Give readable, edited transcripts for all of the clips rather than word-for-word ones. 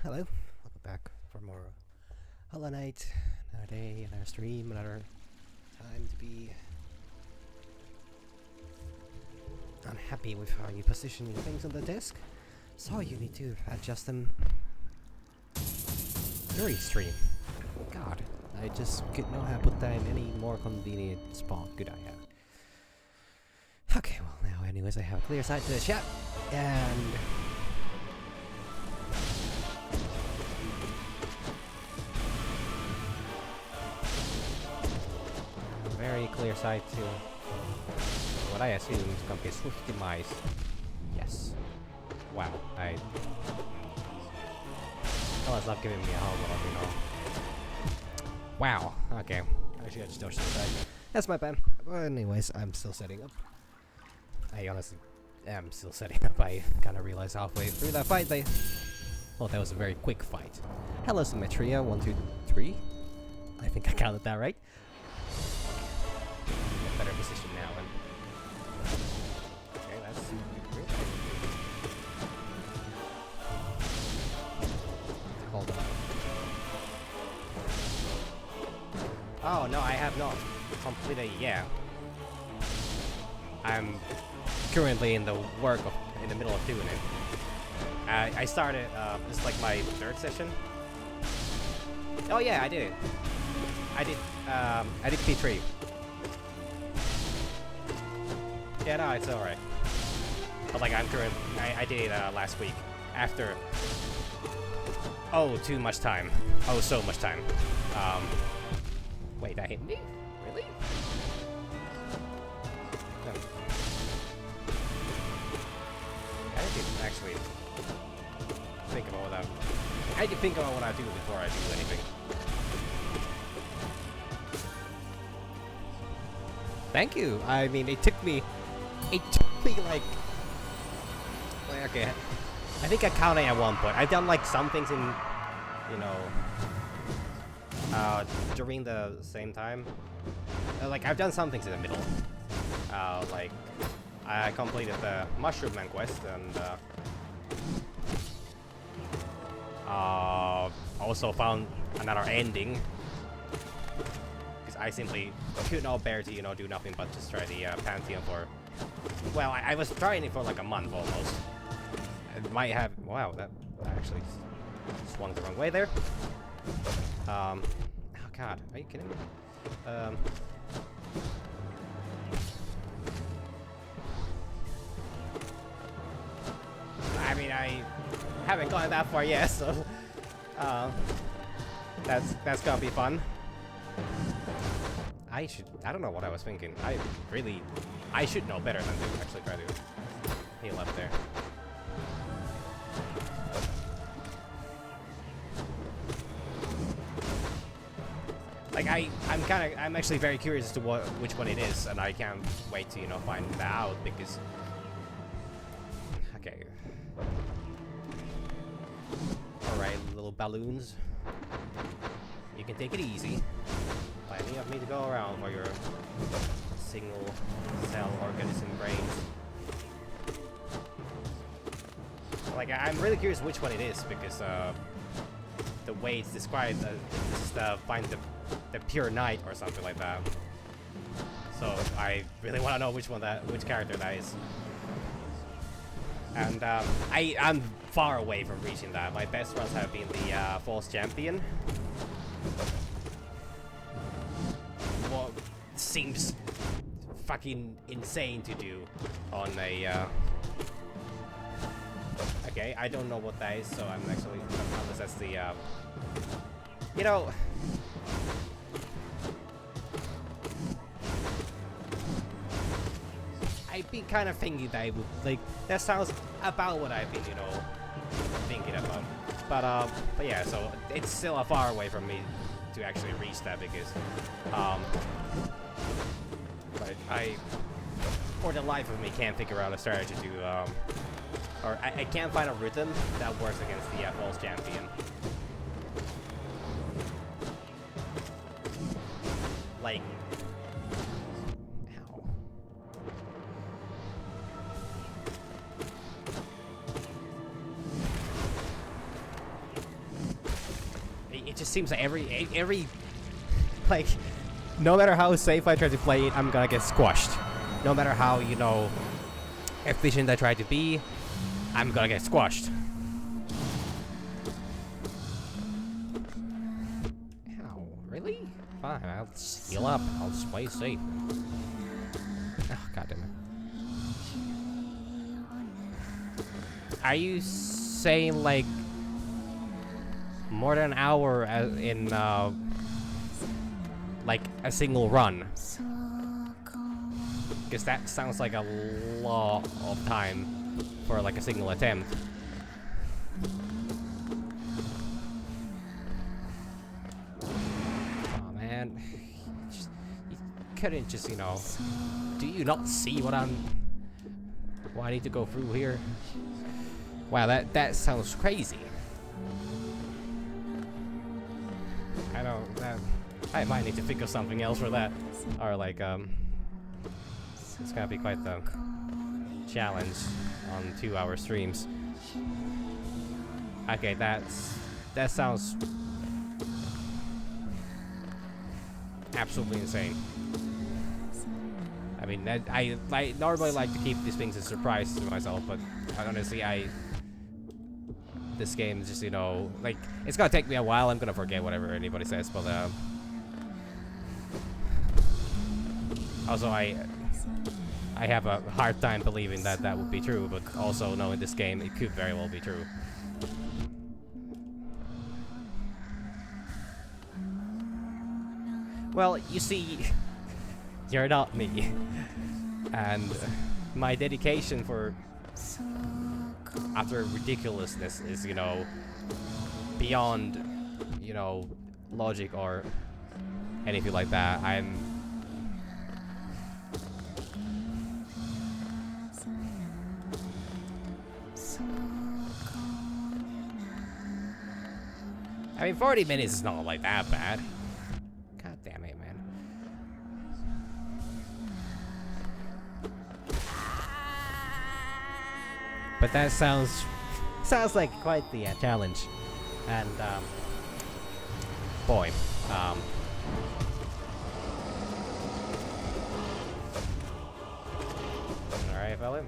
Hello, welcome back for more Hollow Knight. Another day, another stream, another time to be unhappy with how you position your things on the desk. So you need to adjust them during stream. God, I just could not have put that in any more convenient spot, could I have? Okay, well now anyways I have a clear sight to the chat, and very clear sight to what I assume is gonna be a swift demise. Yes. Wow, Oh, it's not giving me a whole lot, you know. Wow, okay. Actually, I just touched the side. That's my bad. Well, anyways, I'm still setting up. I honestly am still setting up. I kinda realized halfway through that fight well, that was a very quick fight. Hello, Symmetria, 1, 2, 3. I think I counted that right. Better position now, and okay, that's weird. Hold on. Oh no, I have not completed it yet. I'm currently in the middle of doing it. I started. This is like my third session. Oh yeah, I did it. I did P3. Yeah, no, it's alright. But like, I did it last week. After... Oh, too much time. Oh, so much time. Wait, that hit me? Really? No. I didn't actually think about that. I need to think about what I do before I do anything. Thank you! I mean, it took me like, okay, I think I counted at one point. I've done like some things in, you know, during the same time. Like, I've done some things in the middle. Like, I completed the Mushroom Man quest, and also found another ending. Because I simply could not bear to, you know, do nothing but just try the Pantheon for... Well, I was trying it for like a month almost. It might have... Wow, that actually swung the wrong way there. Oh god, are you kidding me? I mean, I haven't gone that far yet, so... that's gonna be fun. I don't know what I was thinking. I should know better than to actually try to heal up there. Like, I'm actually very curious as to which one it is, and I can't wait to, you know, find that out, because... Okay. Alright, little balloons. You can take it easy. Plenty of me to go around for your single cell organism brains. Like, I'm really curious which one it is, because the way it's described is find the pure knight or something like that. So I really want to know which character that is. And I'm far away from reaching that. My best runs have been the false champion. What seems fucking insane to do on a okay, I don't know what that is, so I'm actually, unless that's the you know, I'd be kind of thinking that it would, like, that sounds about what I've been, you know, thinking about. But yeah, so it's still far away from me to actually reach that, because but I, for the life of me, can't figure out a strategy to or I can't find a rhythm that works against the false champion. Like, ow. it just seems like every like, no matter how safe I try to play it, I'm gonna get squashed. No matter how, you know, efficient I try to be, I'm gonna get squashed. Ow, really? Fine, I'll just heal up. I'll just play safe. Oh, god damn it. Are you saying, like, more than an hour in, like, a single run? Because that sounds like a lot of time for, like, a single attempt. Oh, man. You couldn't just, you know... Do you not see what I need to go through here? Wow, that sounds crazy. I might need to think of something else for that. Or like, it's gonna be quite the challenge on 2-hour streams. Okay, that sounds absolutely insane. I mean, I normally like to keep these things a surprise to myself, but honestly, this game is just, you know, like, it's gonna take me a while. I'm gonna forget whatever anybody says, but also I have a hard time believing that that would be true, but also knowing this game, it could very well be true. Well, you see, you're not me, and my dedication for utter ridiculousness is, you know, beyond, you know, logic or anything like that. I mean, 40 minutes is not like that bad. God damn it, man. But that sounds like quite the challenge, and boy, all right, fella.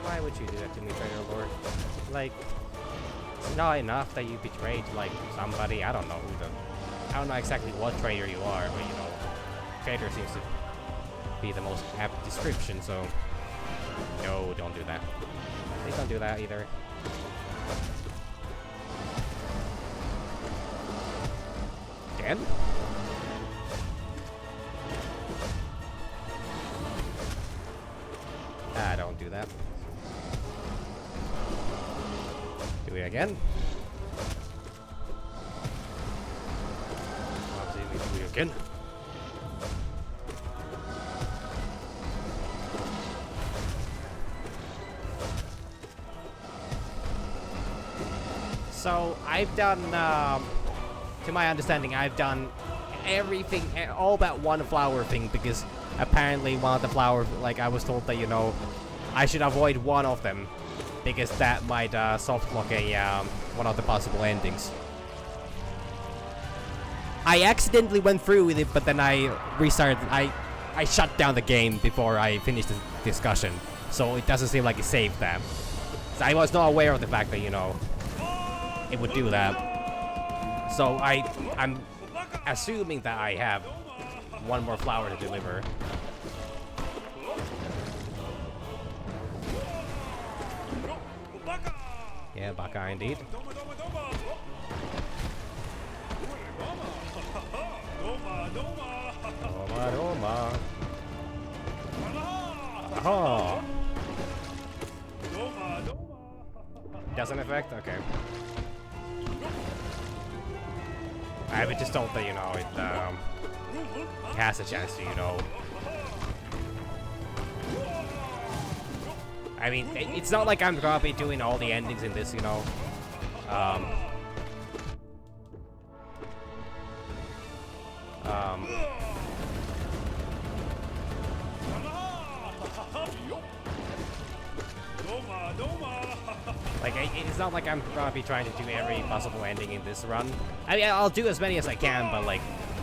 Why would you do that to me, Traitor Lord? Like, it's not enough that you betrayed, like, somebody. I don't know exactly what traitor you are, but, you know, traitor seems to be the most apt description, so... No, don't do that. Please don't do that either. Again? Ah, don't do that. Do it again. Obviously, we do it again. So, I've done, to my understanding, I've done everything, all but one flower thing, because apparently one of the flowers, like, I was told that, you know, I should avoid one of them, because that might soft lock one of the possible endings. I accidentally went through with it, but then I restarted. I shut down the game before I finished the discussion, so it doesn't seem like it saved that. So I was not aware of the fact that, you know, it would do that. So I'm assuming that I have one more flower to deliver. Yeah, Baka indeed. Doma, Doma. Oh. Doesn't affect? Okay. I was just told that, you know, it has a chance to, you know, I mean, it's not like I'm gonna be doing all the endings in this, you know. Like, it's not like I'm gonna be trying to do every possible ending in this run. I mean, I'll do as many as I can, but like,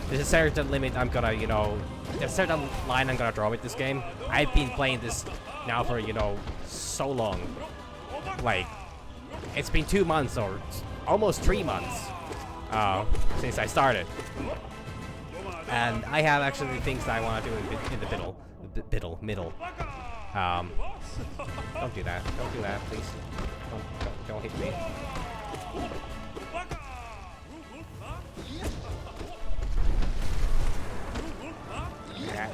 there's a certain limit I'm gonna, you know, there's a certain line I'm gonna draw with this game. I've been playing this now for, you know, so long. Like, it's been 2 months or almost 3 months since I started. And I have actually things that I want to do in the middle. Don't do that. Don't do that, please. Don't hit me. Yeah.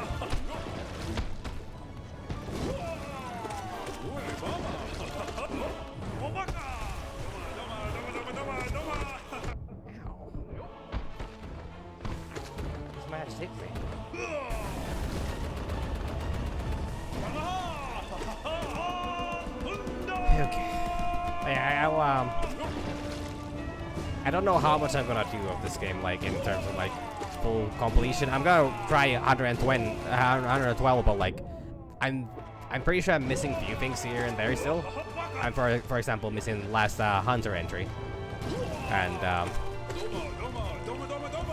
Ow. This match hit me. Okay. I don't know how much I'm gonna do of this game, like in terms of like full completion. I'm gonna try 112, but like I'm pretty sure I'm missing a few things here and there still. I'm for example missing last Hunter entry, and I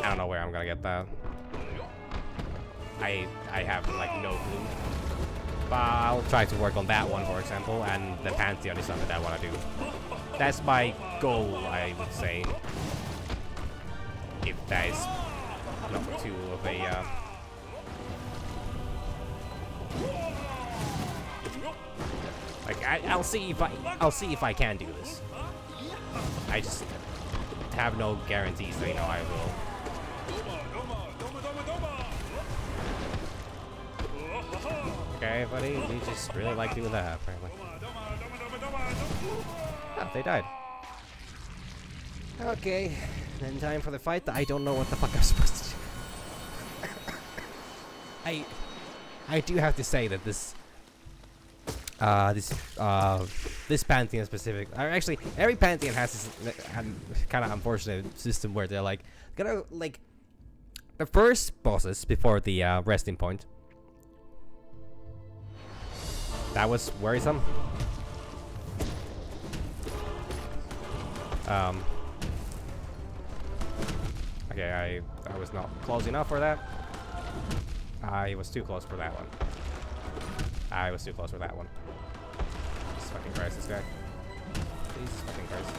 don't know where I'm gonna get that. I have like no clue. But I'll try to work on that one, for example, and the Pantheon is something that I want to do. That's my goal, I would say. If that is not too of a... Like, I'll see if I can do this. I just have no guarantees that, you know, I will. Okay, buddy, you just really like doing that, apparently. Oh, they died. Okay, then time for the fight. I don't know what the fuck I'm supposed to do. I do have to say that this Pantheon specific, actually every Pantheon has this kind of unfortunate system where they're like gonna like the first bosses before the resting point. That was worrisome. Okay, I was not close enough for that. I was too close for that one. I was too close for that one. Jesus fucking Christ, this guy. Jesus fucking Christ.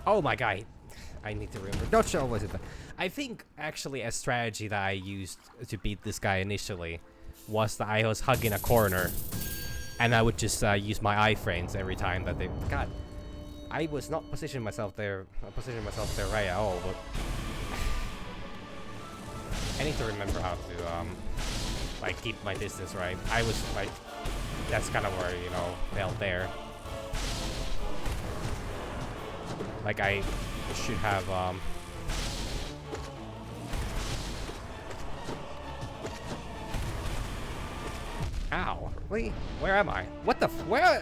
Oh my god. I need to remember. Not sure what it is. I think actually a strategy that I used to beat this guy initially was that I was hugging a corner. And I would just use my iframes every time that they... God, I was not positioning myself there right at all, but... I need to remember how to, like, keep my distance right. I was, like... That's kind of where, you know, fell there. Like, I should have, Ow. Wait, where am I? What the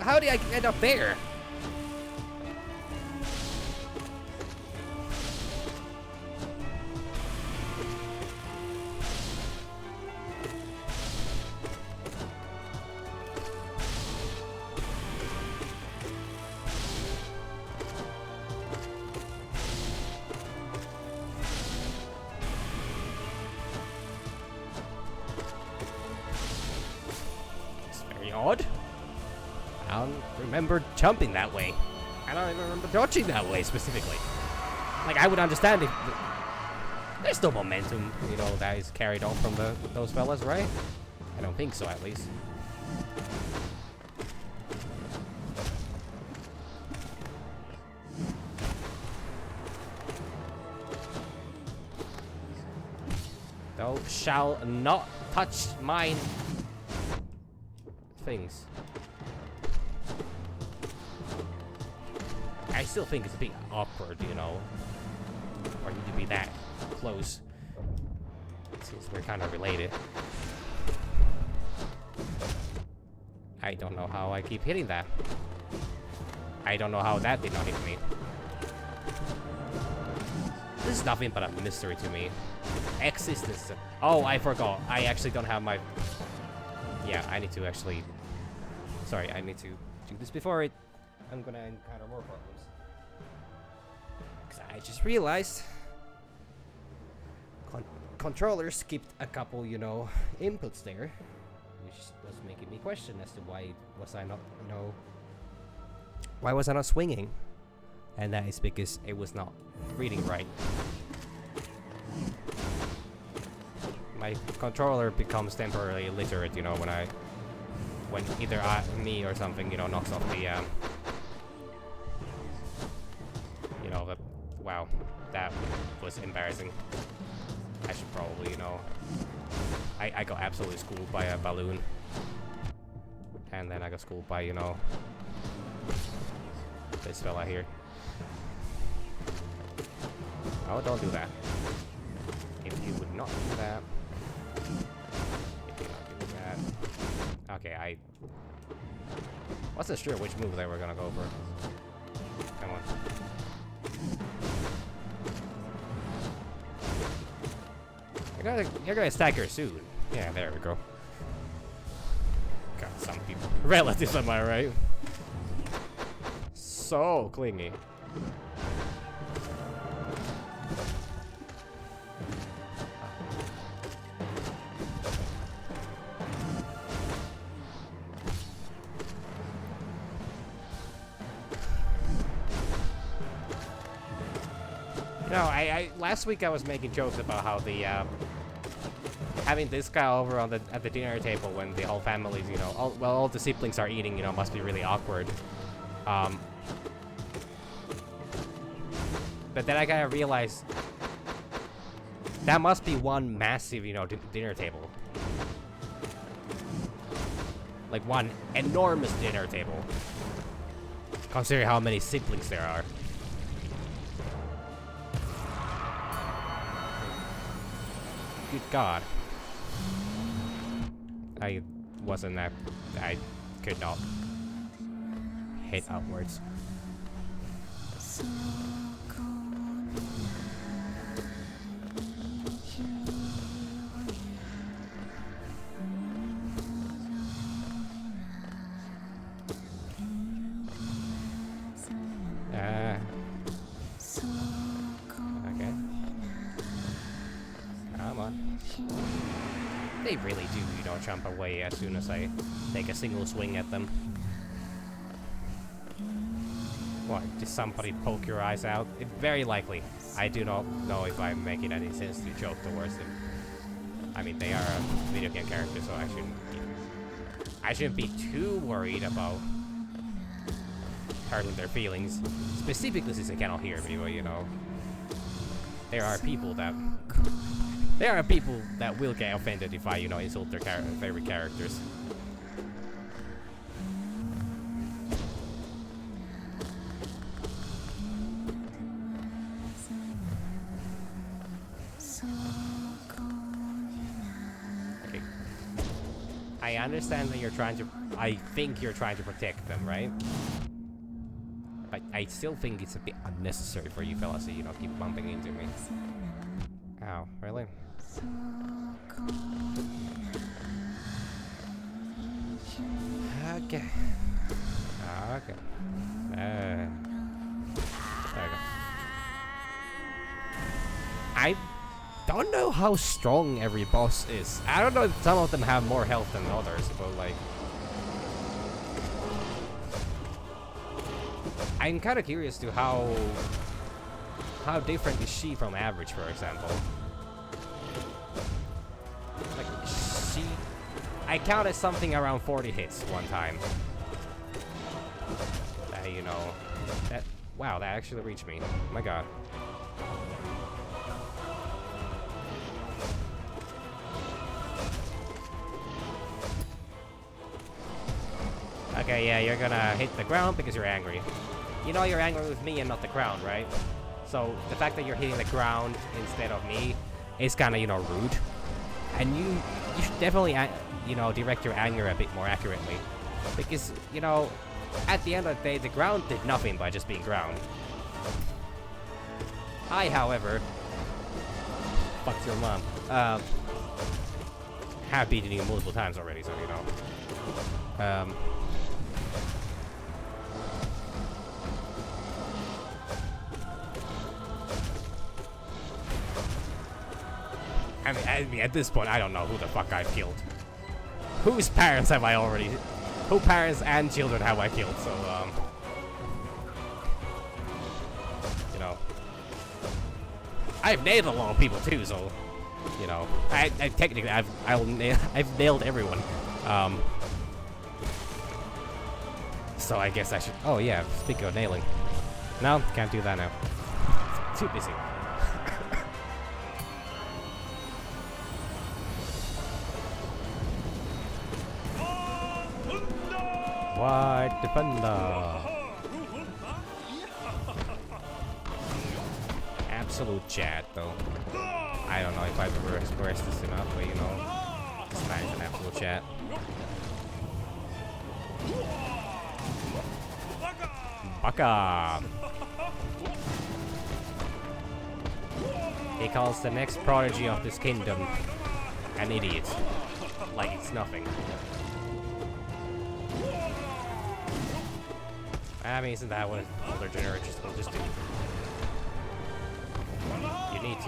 how did I end up there? Odd. I don't remember jumping that way. I don't even remember dodging that way specifically. Like, I would understand if there's no momentum, you know, that is carried on from those fellas, right? I don't think so, at least. Thou shall not touch mine things. I still think it's a bit awkward, you know, for you to be that close, since we're kind of related. I don't know how I keep hitting that. I don't know how that did not hit me. This is nothing but a mystery to me. Existence. Oh, I forgot. I actually don't have my... Yeah, I need to actually... Sorry, I need to do this before I'm gonna encounter more problems. Because I just realized... Controller skipped a couple, you know, inputs there. Which was making me question as to why was I not, you know... Why was I not swinging? And that is because it was not reading right. My controller becomes temporarily illiterate, you know, when either me or something, you know, knocks off the, you know, wow, that was embarrassing. I should probably, you know, I got absolutely schooled by a balloon. And then I got schooled by, you know, this fella here. Oh, don't do that. If you would not do that. If you not do that. Okay, I wasn't sure which move they were gonna go for. Come on. You're gonna stack her soon. Yeah, there we go. Got some people. Relatives, am I right? So clingy. You know, last week I was making jokes about how the having this guy over on at the dinner table when the whole family's, you know, all the siblings are eating, you know, must be really awkward. But then I kind of realized that must be one massive, you know, dinner table. Like one enormous dinner table. Considering how many siblings there are. Good God. I wasn't that... I could not hit outwards. Okay. Come on. They really do, you know, jump away as soon as I take a single swing at them. What, did somebody poke your eyes out? Very likely. I do not know if I'm making any sense to joke towards them. I mean, they are a video game character, so I shouldn't be too worried about hurting their feelings. Specifically since they cannot hear me, but you know, there are people that will get offended if I, you know, insult their favorite characters. Okay. I understand that you're trying to... I think you're trying to protect them, right? But I still think it's a bit unnecessary for you fellas to, you know, keep bumping into me. Ow, really? Okay. Okay. There we go. I don't know how strong every boss is. I don't know if some of them have more health than others, but like... I'm kind of curious to how different is she from average, for example. Like, I counted something around 40 hits one time. You know, wow, that actually reached me. Oh my God. Okay, yeah, you're gonna hit the ground because you're angry. You know you're angry with me and not the ground, right? So the fact that you're hitting the ground instead of me is kind of, you know, rude. And you should definitely, you know, direct your anger a bit more accurately. Because, you know, at the end of the day, the ground did nothing by just being ground. I, however, fuck your mom, have beaten you multiple times already, so, you know. I mean, at this point, I don't know who the fuck I've killed. Whose parents have I already... Who parents and children have I killed, so, you know. I've nailed a lot of people, too, so, you know. I technically, I've nailed everyone. So I guess I should... Oh, yeah, speaking of nailing. No, can't do that now. Too busy. White Defender. Absolute chat, though. I don't know if I've ever expressed this enough, but you know, it's nice an absolute chat. Baka. He calls the next prodigy of this kingdom an idiot, like it's nothing. I mean, isn't that what older generations will just do? You need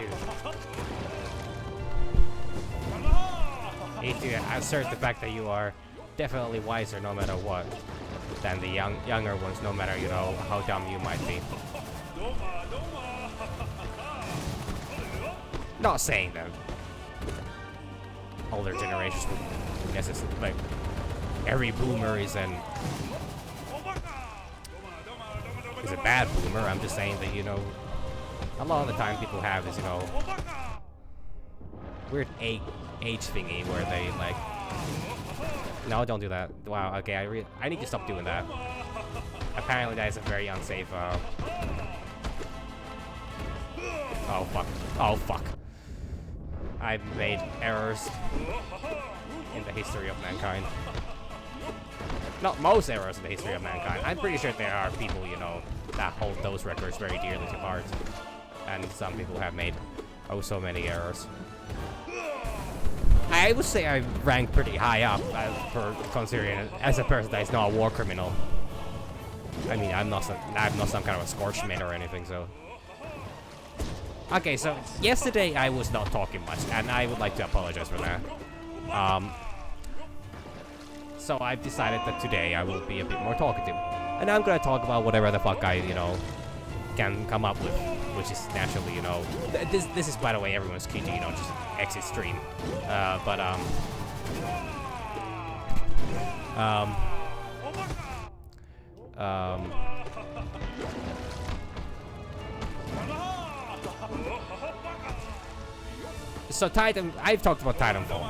to assert the fact that you are definitely wiser no matter what than the younger ones, no matter, you know, how dumb you might be. Not saying that older generations would necessarily, like, every boomer is a bad boomer. I'm just saying that, you know, a lot of the time people have this, you know, weird age thingy where they like, no, don't do that. Wow, okay, I need to stop doing that. Apparently that is a very unsafe, oh fuck, oh fuck. I've made errors in the history of mankind. Not most errors in the history of mankind. I'm pretty sure there are people, you know, that hold those records very dearly to heart. And some people have made oh so many errors. I would say I rank pretty high up for considering as a person that is not a war criminal. I mean, I'm not some kind of a scorchman or anything, so. Okay, so yesterday I was not talking much, and I would like to apologize for that. So I've decided that today I will be a bit more talkative. And I'm gonna talk about whatever the fuck I, you know, can come up with, which is naturally, you know, this is, by the way, everyone's key to, you know, just exit stream. So I've talked about Titanfall.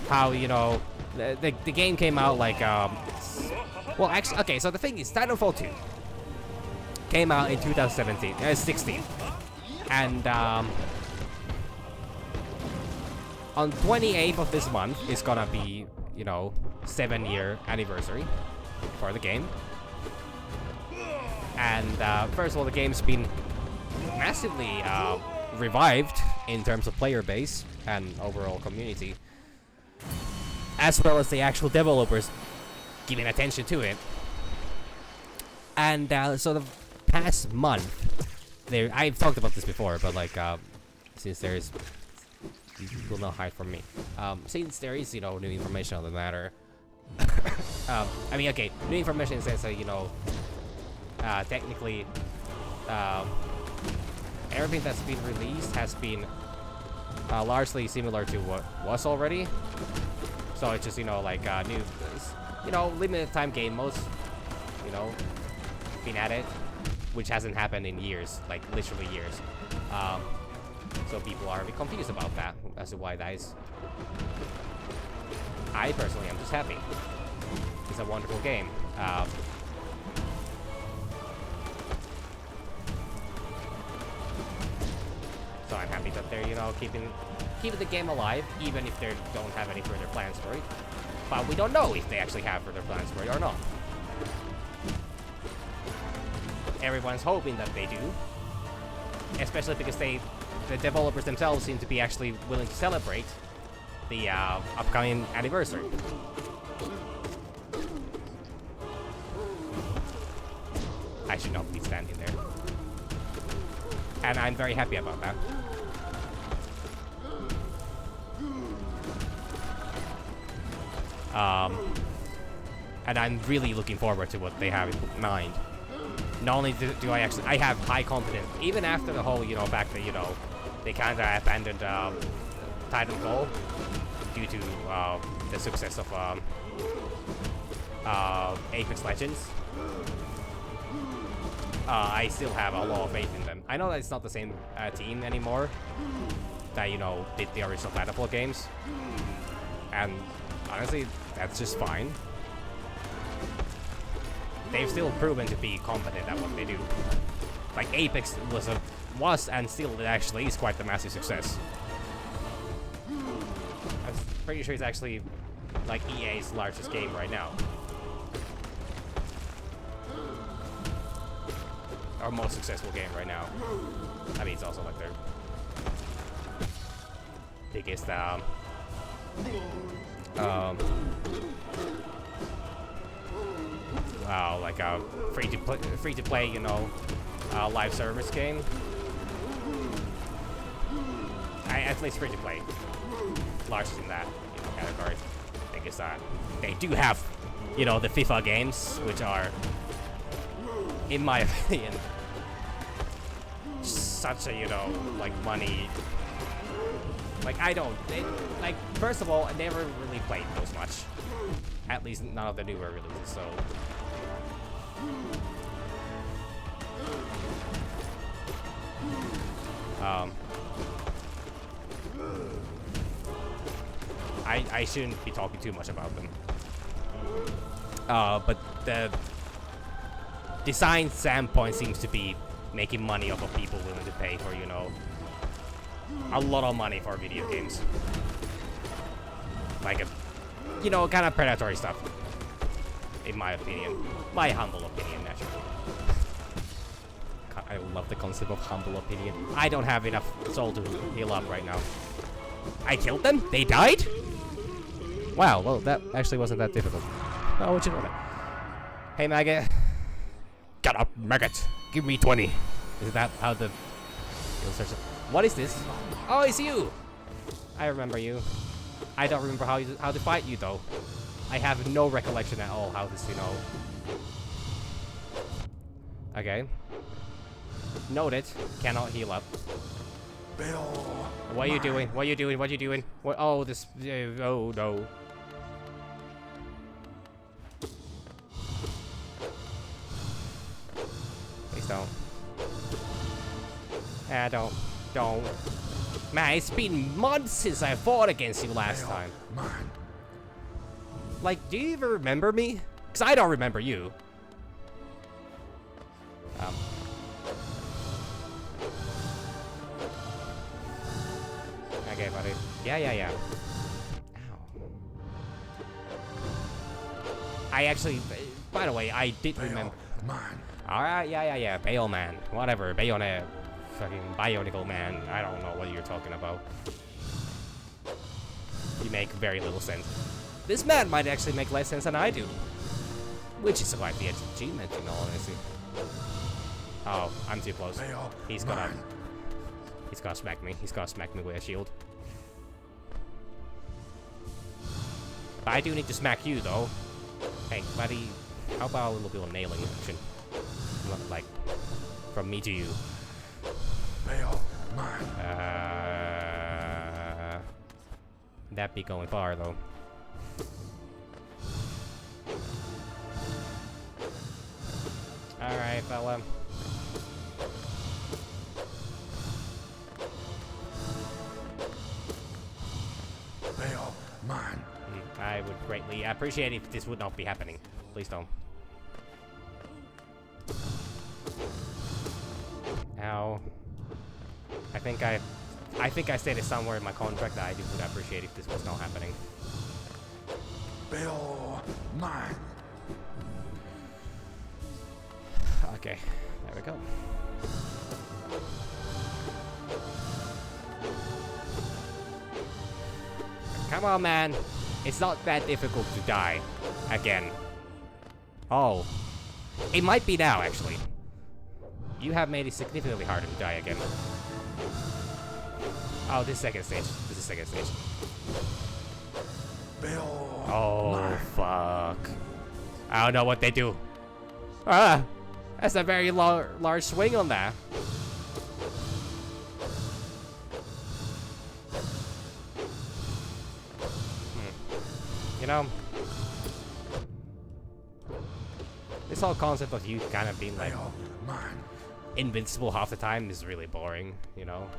How, you know, the game came out like, well, actually, okay, so the thing is, Titanfall 2 came out in 2016. And, on 28th of this month is gonna be, you know, 7-year anniversary for the game. And, first of all, the game's been massively, revived in terms of player base and overall community, as well as the actual developers giving attention to it. And so the past month, I've talked about this before, but like, since there is, you will not hide from me. Since there is, you know, new information on the matter. I mean, okay, new information in the sense that, you know, technically, everything that's been released has been largely similar to what was already. So it's just, you know, like new, you know, limited time game modes, you know, been added, which hasn't happened in years, like literally years. So people are a bit confused about that as to why that is. I personally am just happy. It's a wonderful game. So I'm happy that they're, you know, keeping the game alive, even if they don't have any further plans for it. But we don't know if they actually have further plans for it or not. Everyone's hoping that they do. Especially because the developers themselves seem to be actually willing to celebrate the upcoming anniversary. I should not be standing there. And I'm very happy about that. And I'm really looking forward to what they have in mind. Not only do I have high confidence, even after the whole, fact that, they kind of abandoned Titanfall due to the success of Apex Legends. I still have a lot of faith in them. I know that it's not the same team anymore that, did the original Titanfall games. And honestly, that's just fine. They've still proven to be competent at what they do. Like, Apex was and still actually is quite the massive success. I'm pretty sure it's actually, like, EA's largest game right now. Our most successful game right now. I mean, it's also like their biggest, wow, like a free to play, live service game. At least free to play. Largest in that category. I guess they do have, the FIFA games, which are, in my opinion, such a, like, money. Like, first of all, I never really played those much. At least none of the newer releases, so. I shouldn't be talking too much about them. But the design standpoint seems to be making money off of people willing to pay for, a lot of money for video games. Like kind of predatory stuff. In my opinion. My humble opinion, naturally. I love the concept of humble opinion. I don't have enough soul to heal up right now. I killed them? They died? Wow, well, that actually wasn't that difficult. Oh, what you know that? Hey, maggot. Get up, maggot. Give me 20. Is that how the... What is this? Oh, it's you! I remember you. I don't remember how to fight you, though. I have no recollection at all how this, Okay. Noted. Cannot heal up. What are you doing? What are you doing? What are you doing? What? Oh, this... oh, no. Please don't. Don't. Man, it's been months since I fought against you last time. Like, do you even remember me? Because I don't remember you. Okay, buddy. Yeah. Ow. I actually, by the way, I did remember. Alright, yeah. Bale Man. Whatever. Bayonet. Fucking Bionicle Man. I don't know what you're talking about. You make very little sense. This man might actually make less sense than I do. Which is quite the achievement, in all honesty. Oh, I'm too close. He's gonna smack me. He's gonna smack me with a shield. But I do need to smack you, though. Hey, buddy, how about a little bit of nailing action? Like, from me to you. That'd be going far, though. Alright, fella. I would greatly appreciate if this would not be happening. Please don't. Ow. I think I stated somewhere in my contract that I would appreciate if this was not happening. Bill mine. Okay, there we go. Come on, man. It's not that difficult to die again. Oh. It might be now, actually. You have made it significantly harder to die again. Oh, this is second stage. This is second stage. Bill. Oh, fuck. I don't know what they do. Ah! That's a very large swing on that. You know, this whole concept of you kind of being like invincible half the time is really boring, you know?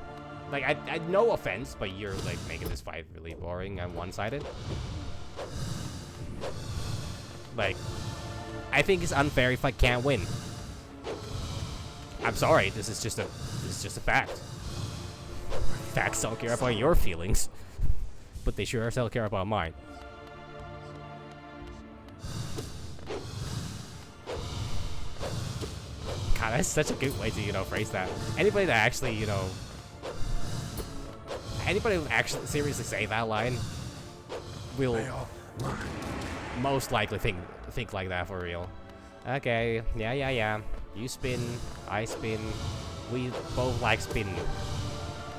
Like, I no offense, but you're like making this fight really boring and one-sided. Like, I think it's unfair if I can't win. I'm sorry, this is just a fact. Facts don't care about your feelings, but they sure as hell care about mine. God, that's such a good way to, you know, phrase that. Anybody that actually, you know, anybody who actually seriously say that line will most likely think like that for real. Okay, yeah. You spin, I spin. We both like spin.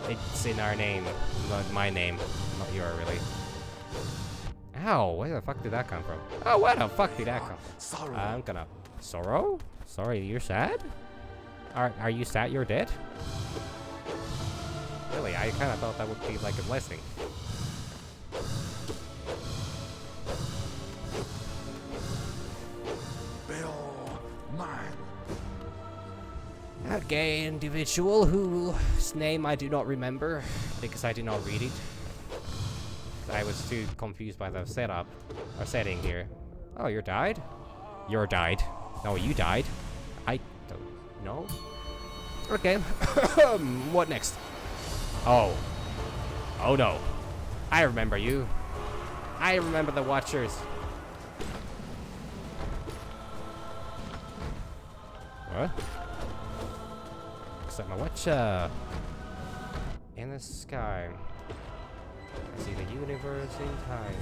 It's in our name, not my name, not your really. Ow, where the fuck did that come from? Oh, where the fuck did that come from? I'm gonna... Sorrow? Sorry, you're sad? Are you sad you're dead? Really, I kind of thought that would be like a blessing. Bill mine. That gay individual whose name I do not remember because I did not read it. I was too confused by the setup or setting here. Oh, you died? You're died. No, you died. I don't know. Okay. What next? Oh. Oh no. I remember you. I remember the Watchers. What? Looks like my Watcher. In the sky. I see the universe in time.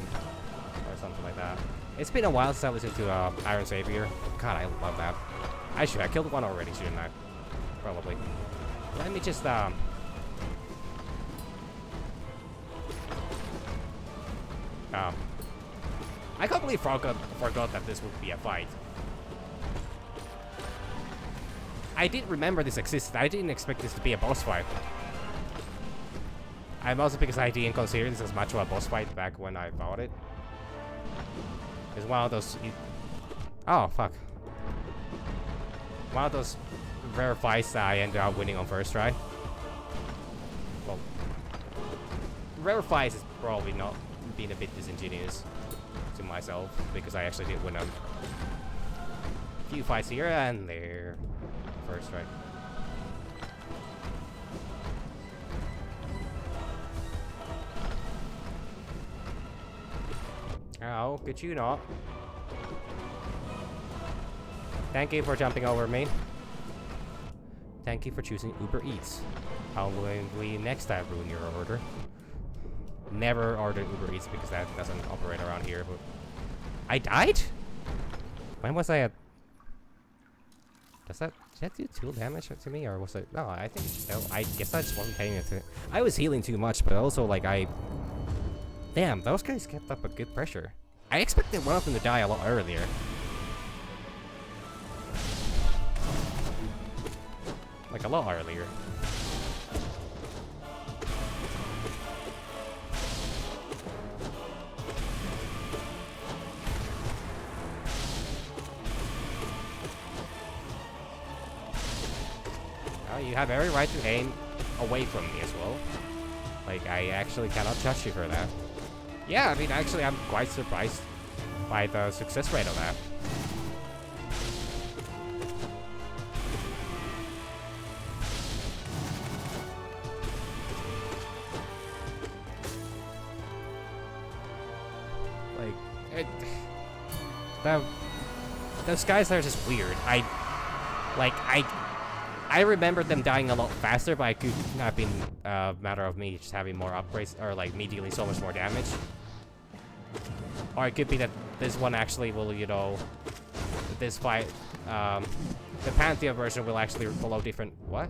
Or something like that. It's been a while since I listened to Iron Savior. God, I love that. I killed one already, shouldn't I? Probably. Let me just I can't believe forgot that this would be a fight. I didn't remember this existed. I didn't expect this to be a boss fight. I'm also because I didn't consider this as much of a boss fight back when I bought it. It's one of those... Oh, fuck. One of those rare fights that I ended up winning on first try. Well, rare fights is probably not being a bit disingenuous to myself, because I actually did win a few fights here and there. First try. Oh, could you not? Thank you for jumping over me. Thank you for choosing Uber Eats. How will we next time ruin your order? Never order Uber Eats because that doesn't operate around here, but... I died? When was I at... Did that do 2 damage to me, or was it... No, I think... No, I guess I just wasn't paying attention. I was healing too much, but also, like, Damn, those guys kept up a good pressure. I expected one of them to die a lot earlier. Like, a lot earlier. Oh, you have every right to aim away from me as well. Like, I actually cannot judge you for that. Yeah, I mean, actually, I'm quite surprised by the success rate of that. Like, those guys are just weird. I remember them dying a lot faster, but it could have been a matter of me just having more upgrades, or like me dealing so much more damage. Or it could be that this one actually will, you know, this fight, the Pantheon version will actually follow different, what?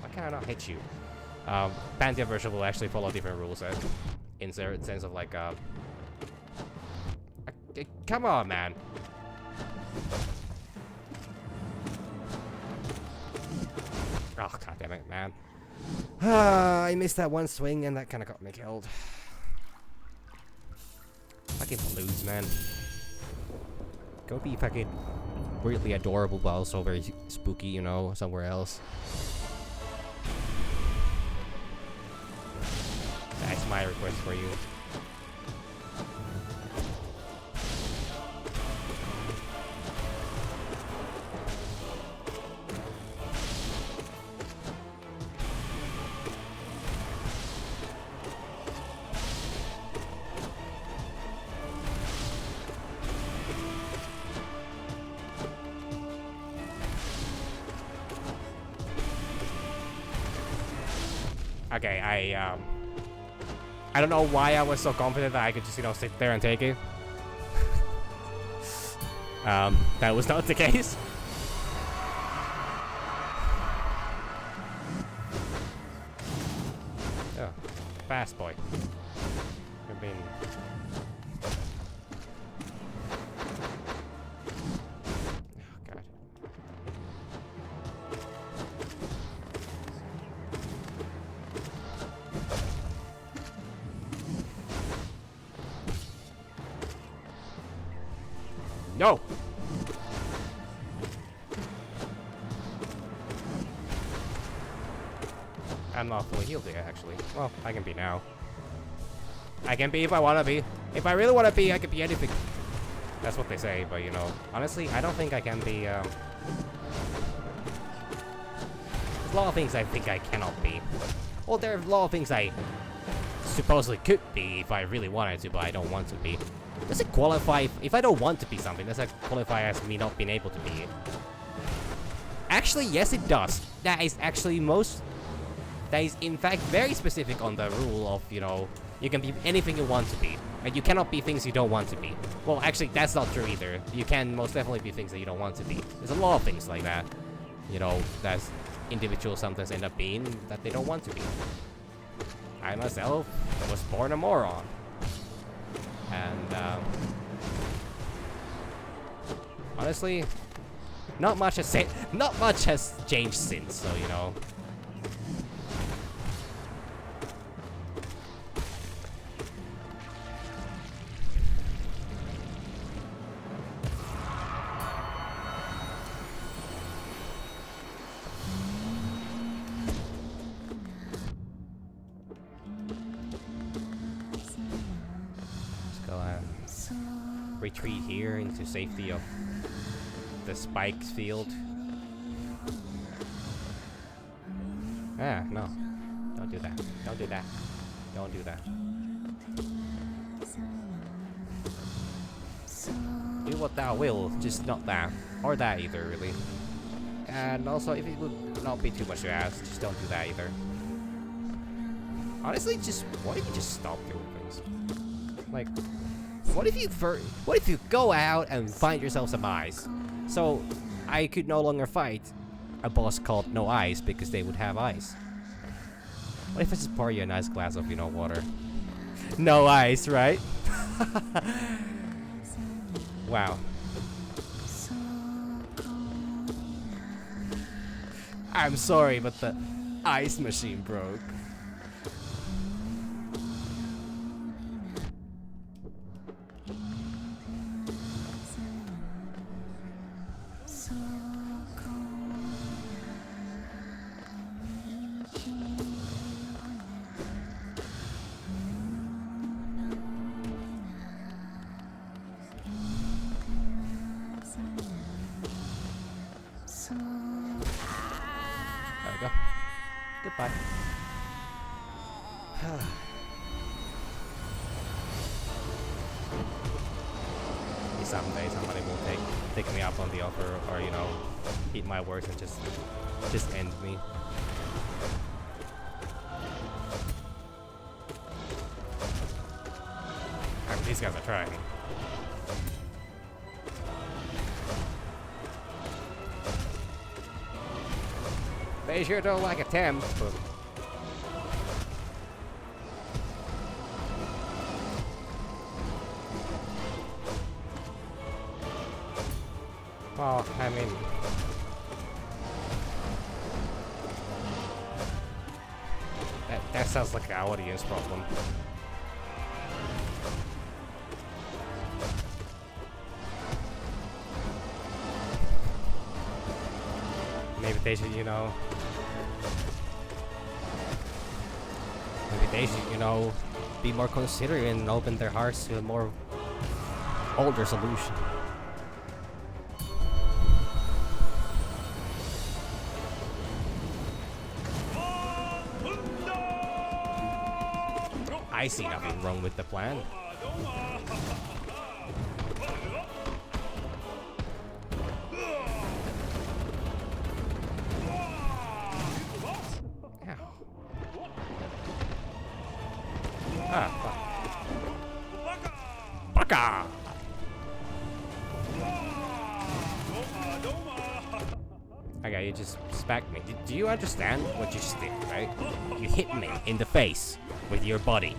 Why can I not hit you? Pantheon version will actually follow different rules in the sense of like, come on, man. Oh, god damn it, man. I missed that one swing and that kind of got me killed. Fucking lose, man. Go be fucking weirdly adorable, but also very spooky, you know, somewhere else. That's my request for you. Okay, I don't know why I was so confident that I could just, you know, sit there and take it. That was not the case. Oh, fast boy. I mean, oh god. No! I'm not fully healed yet, actually. Well, I can be now. I can be if I want to be. If I really want to be, I can be anything. That's what they say, but you know, honestly, I don't think I can be, there's a lot of things I think I cannot be. Well, there are a lot of things I supposedly could be if I really wanted to, but I don't want to be. Does it qualify if I don't want to be something? Does that qualify as me not being able to be it? Actually, yes, it does. That is actually that is in fact very specific on the rule of, you know, you can be anything you want to be, and you cannot be things you don't want to be. Well, actually, that's not true either. You can most definitely be things that you don't want to be. There's a lot of things like that, you know, that individuals sometimes end up being that they don't want to be. I myself was born a moron. And, honestly, not much has changed since, so, you know. Retreat here into safety of the spikes field. Ah, no. Don't do that. Don't do that. Don't do that. Do what thou will, just not that. Or that either, really. And also, if it would not be too much to ask, just don't do that either. Honestly, just, why don't you just stop doing things? Like, what if you go out and find yourself some ice? So, I could no longer fight a boss called No Ice because they would have ice. What if I just pour you a nice glass of, you know, water? No ice, right? Wow. I'm sorry, but the ice machine broke. There we go. Goodbye. someday somebody will take me up on the offer, or you know, eat my words and just end me. I mean, these guys are trying. They sure don't like attempts, but well, I mean, that sounds like an audience problem. Maybe they should, you know, be more considerate and open their hearts to a more older solution. I see nothing wrong with the plan. Ah, fuck. Baka! Okay, you just smacked me. Do you understand what you just did, right? You hit me in the face with your body.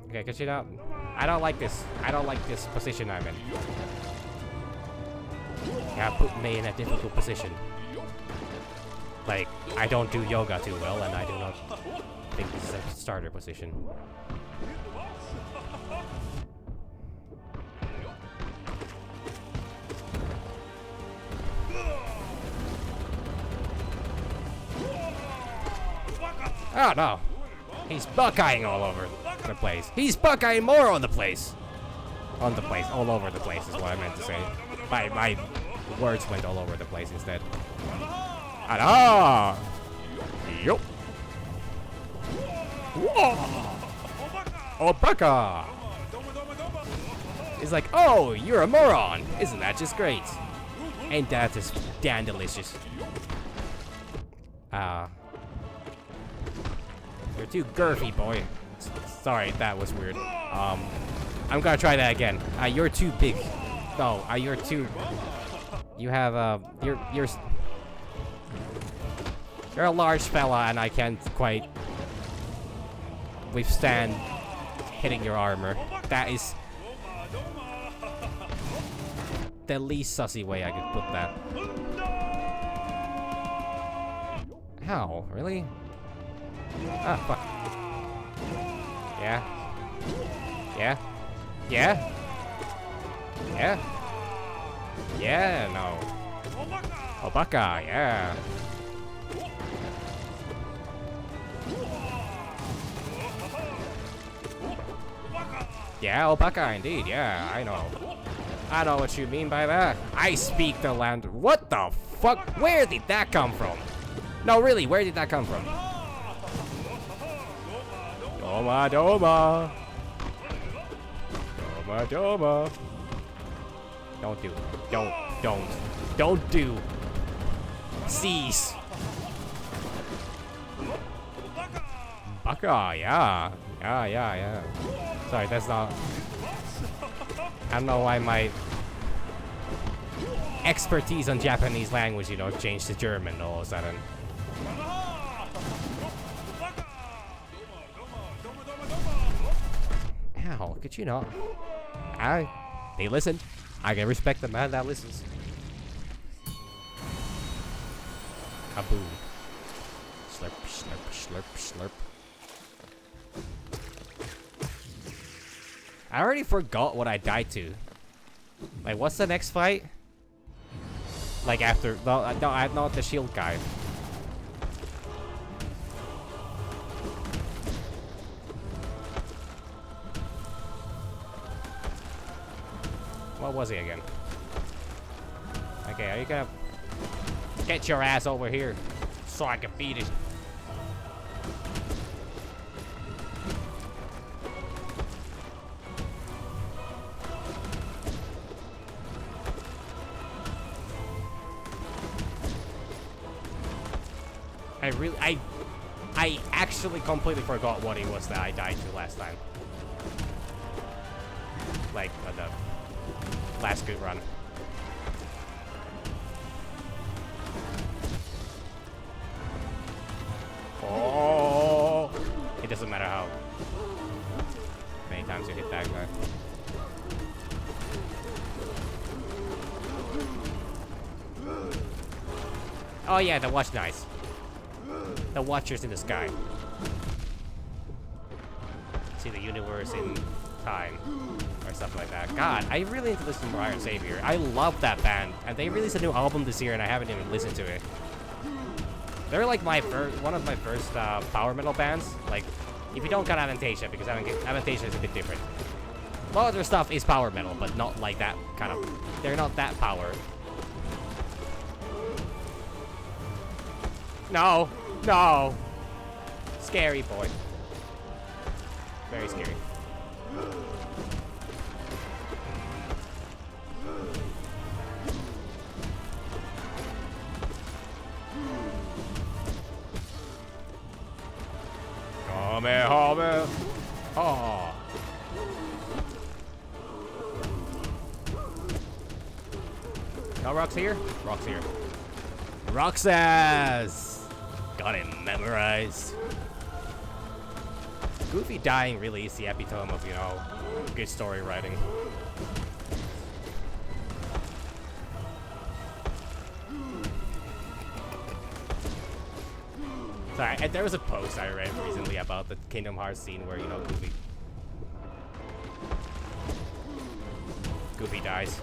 Okay, cause you know, I don't like this. I don't like this position I'm in. Yeah, put me in a difficult position. Like, I don't do yoga too well, and I do not think this is a starter position. Oh no! He's buckeying all over the place. He's buckeying more on the place! All over the place is what I meant to say. My words went all over the place instead. Ah! Yup! Whoa! Obaka! He's like, oh, you're a moron! Isn't that just great? Ain't that just damn delicious? You're too girthy, boy. Sorry, that was weird. I'm gonna try that again. You're too big. No, you're too... You have, you're a large fella, and I can't quite withstand hitting your armor. That is the least sussy way I could put that. How? Really? Ah, fuck. Yeah. Yeah. Yeah. Yeah. Yeah, no. Obaka, yeah. Yeah, Obaka, indeed, yeah, I know. I know what you mean by that. I speak the land. What the fuck? Where did that come from? No, really, where did that come from? Doma, Doma. Doma, Doma. Don't do it. Don't do. Cease. Baka, yeah. Yeah. Sorry, that's not... I don't know why my expertise on Japanese language, you know, changed to German all of a sudden. Ow, could you not? They listen. I can respect the man that listens. Kaboom. Slurp, slurp, slurp, slurp. I already forgot what I died to. Like, what's the next fight? Like after... No, I'm not the shield guy. What was he again? Okay, are you gonna... Get your ass over here so I can beat it. I actually completely forgot what it was that I died to last time. Like, on the last good run. Oh! It doesn't matter how many times you hit that guy. Oh yeah, the watch nice. The Watchers in the sky. See the universe in time. Or something like that. God, I really need to listen to Iron Savior. I love that band. And they released a new album this year and I haven't even listened to it. They're like one of my first power metal bands. Like, if you don't count Avantasia, because Avantasia is a bit different. A lot of their stuff is power metal, but not like that kind of... They're not that power. No! No! Scary boy. Very scary. Kamehame! Oh! No rocks here? Rocks here. Roxas! Got it memorized. Goofy dying really is the epitome of, you know, good story writing. Sorry, there was a post I read recently about the Kingdom Hearts scene where, you know, Goofy dies.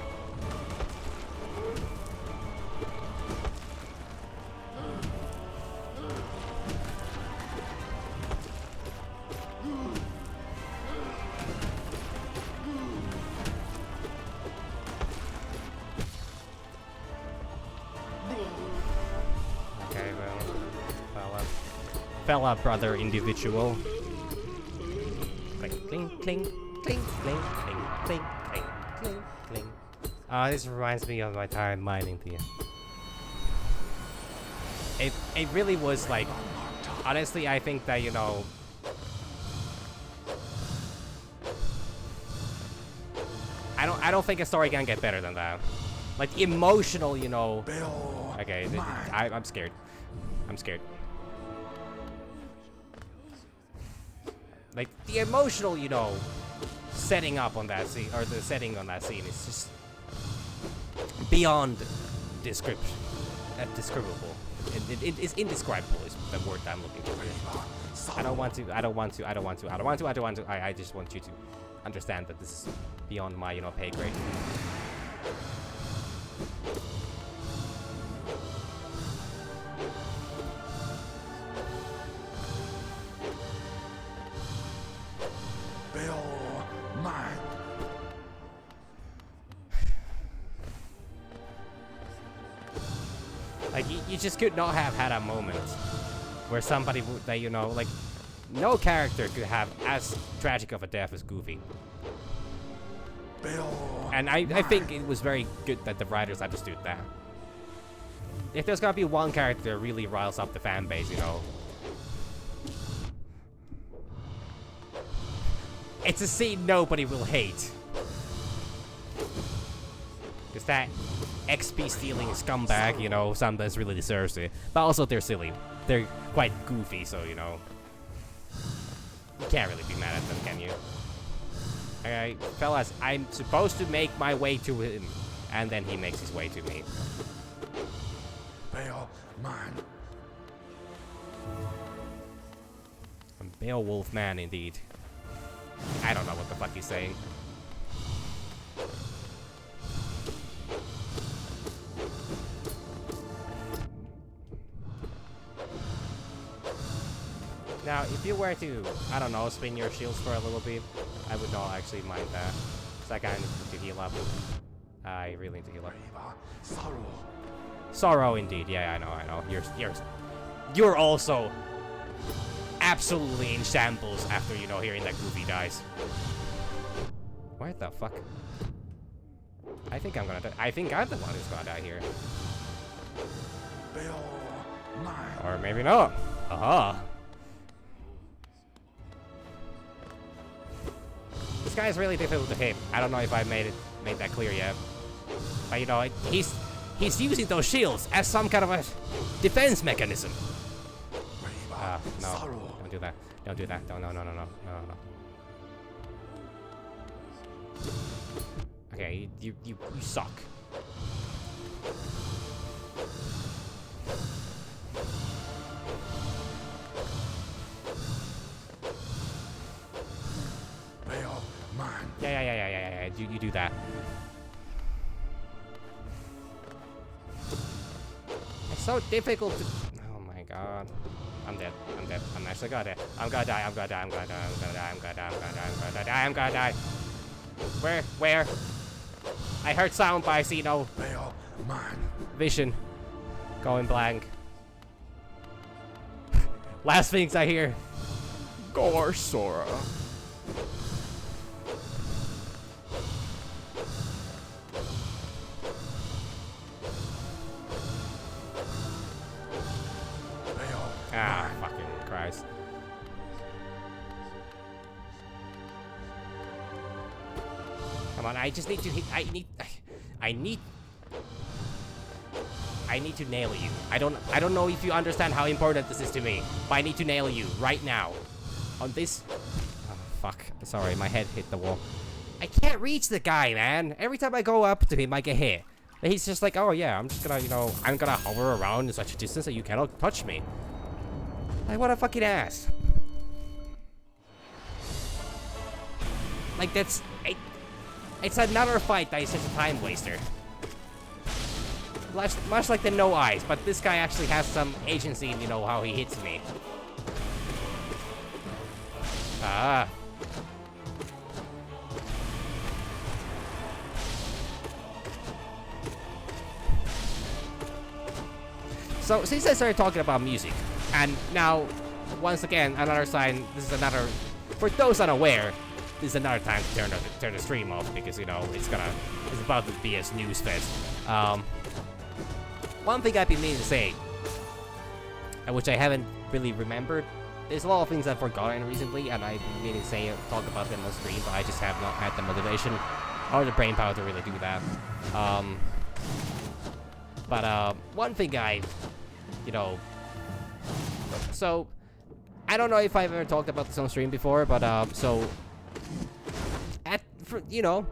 Fella brother individual. Clink, clink, clink, clink, clink, clink, clink, clink, clink, clink. This reminds me of my time mining the. It really was like, honestly, I think that, you know, I don't think a story can get better than that. Like emotional, you know. Okay, I'm scared. I'm scared. Like, the emotional, you know, setting up on that scene, or the setting on that scene is just beyond description, describable. It's indescribable is the word I'm looking for. I just want you to understand that this is beyond my, you know, pay grade. Like, you just could not have had a moment where somebody would, that, you know, like, no character could have as tragic of a death as Goofy. And I think it was very good that the writers understood that. If there's gonna be one character that really riles up the fan base, you know, it's a scene nobody will hate. Because that XP stealing scumbag, you know, sometimes really deserves it. But also they're silly. They're quite goofy, so, you know, you can't really be mad at them, can you? Alright, fellas, I'm supposed to make my way to him, and then he makes his way to me. Man. A Beowulf man, indeed. I don't know what the fuck he's saying. Now, if you were to, I don't know, spin your shields for a little bit, I would not actually mind that. Because I kind of need to heal up. I really need to heal up. Sorrow, indeed. Yeah, I know. You're also absolutely in shambles after, you know, hearing that Goofy dies. What the fuck? I think I'm gonna die. I think I'm the one who's gonna die here. mine. Or maybe not. Aha. This guy is really difficult to hit. I don't know if I made that clear yet. But you know, he's using those shields as some kind of a defense mechanism. No, Sorrow. don't do that. Don't do that. No. Okay, you suck. Veil, mine. Yeah. You do that. It's so difficult to. Oh my god. I'm dead. I'm actually gonna die. I'm gonna die. Where? I heard sound, but I see no Veil, mine. vision. Going blank. Last things I hear. Gore Sora. Veil, Ah, fucking Christ. Come on, I just need to hit. I need to nail you. I don't know if you understand how important this is to me, but I need to nail you right now. On this. Oh, fuck. Sorry, my head hit the wall. I can't reach the guy, man. Every time I go up to him, I get hit. And he's just like, oh yeah, I'm just gonna, you know, I'm gonna hover around in such a distance that you cannot touch me. Like, what a fucking ass. Like, that's... It's another fight that is just a time waster. Much like the no eyes, but this guy actually has some agency in, you know, how he hits me. Ah. So, since I started talking about music, and now, once again, another sign, this is another, for those unaware, this is another time to turn the stream off, because, you know, it's about to be a snooze fest. One thing I've been meaning to say, which I haven't really remembered, there's a lot of things I've forgotten recently, and I've been meaning to talk about them on stream, but I just have not had the motivation or the brain power to really do that. But one thing you know, so, I don't know if I've ever talked about this on stream before, but, so, you know,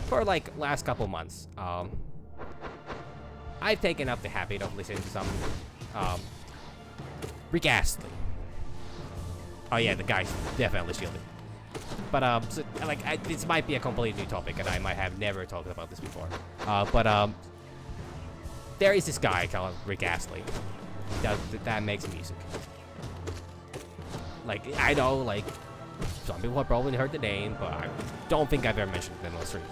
for, like, last couple months, I've taken up the habit of listening to some, Rick Astley. Oh yeah, the guy's definitely shielded. But, so, like, this might be a completely new topic, and I might have never talked about this before. But, there is this guy called Rick Astley that makes music. Like, I know, like, some people have probably heard the name, but I don't think I've ever mentioned it on stream.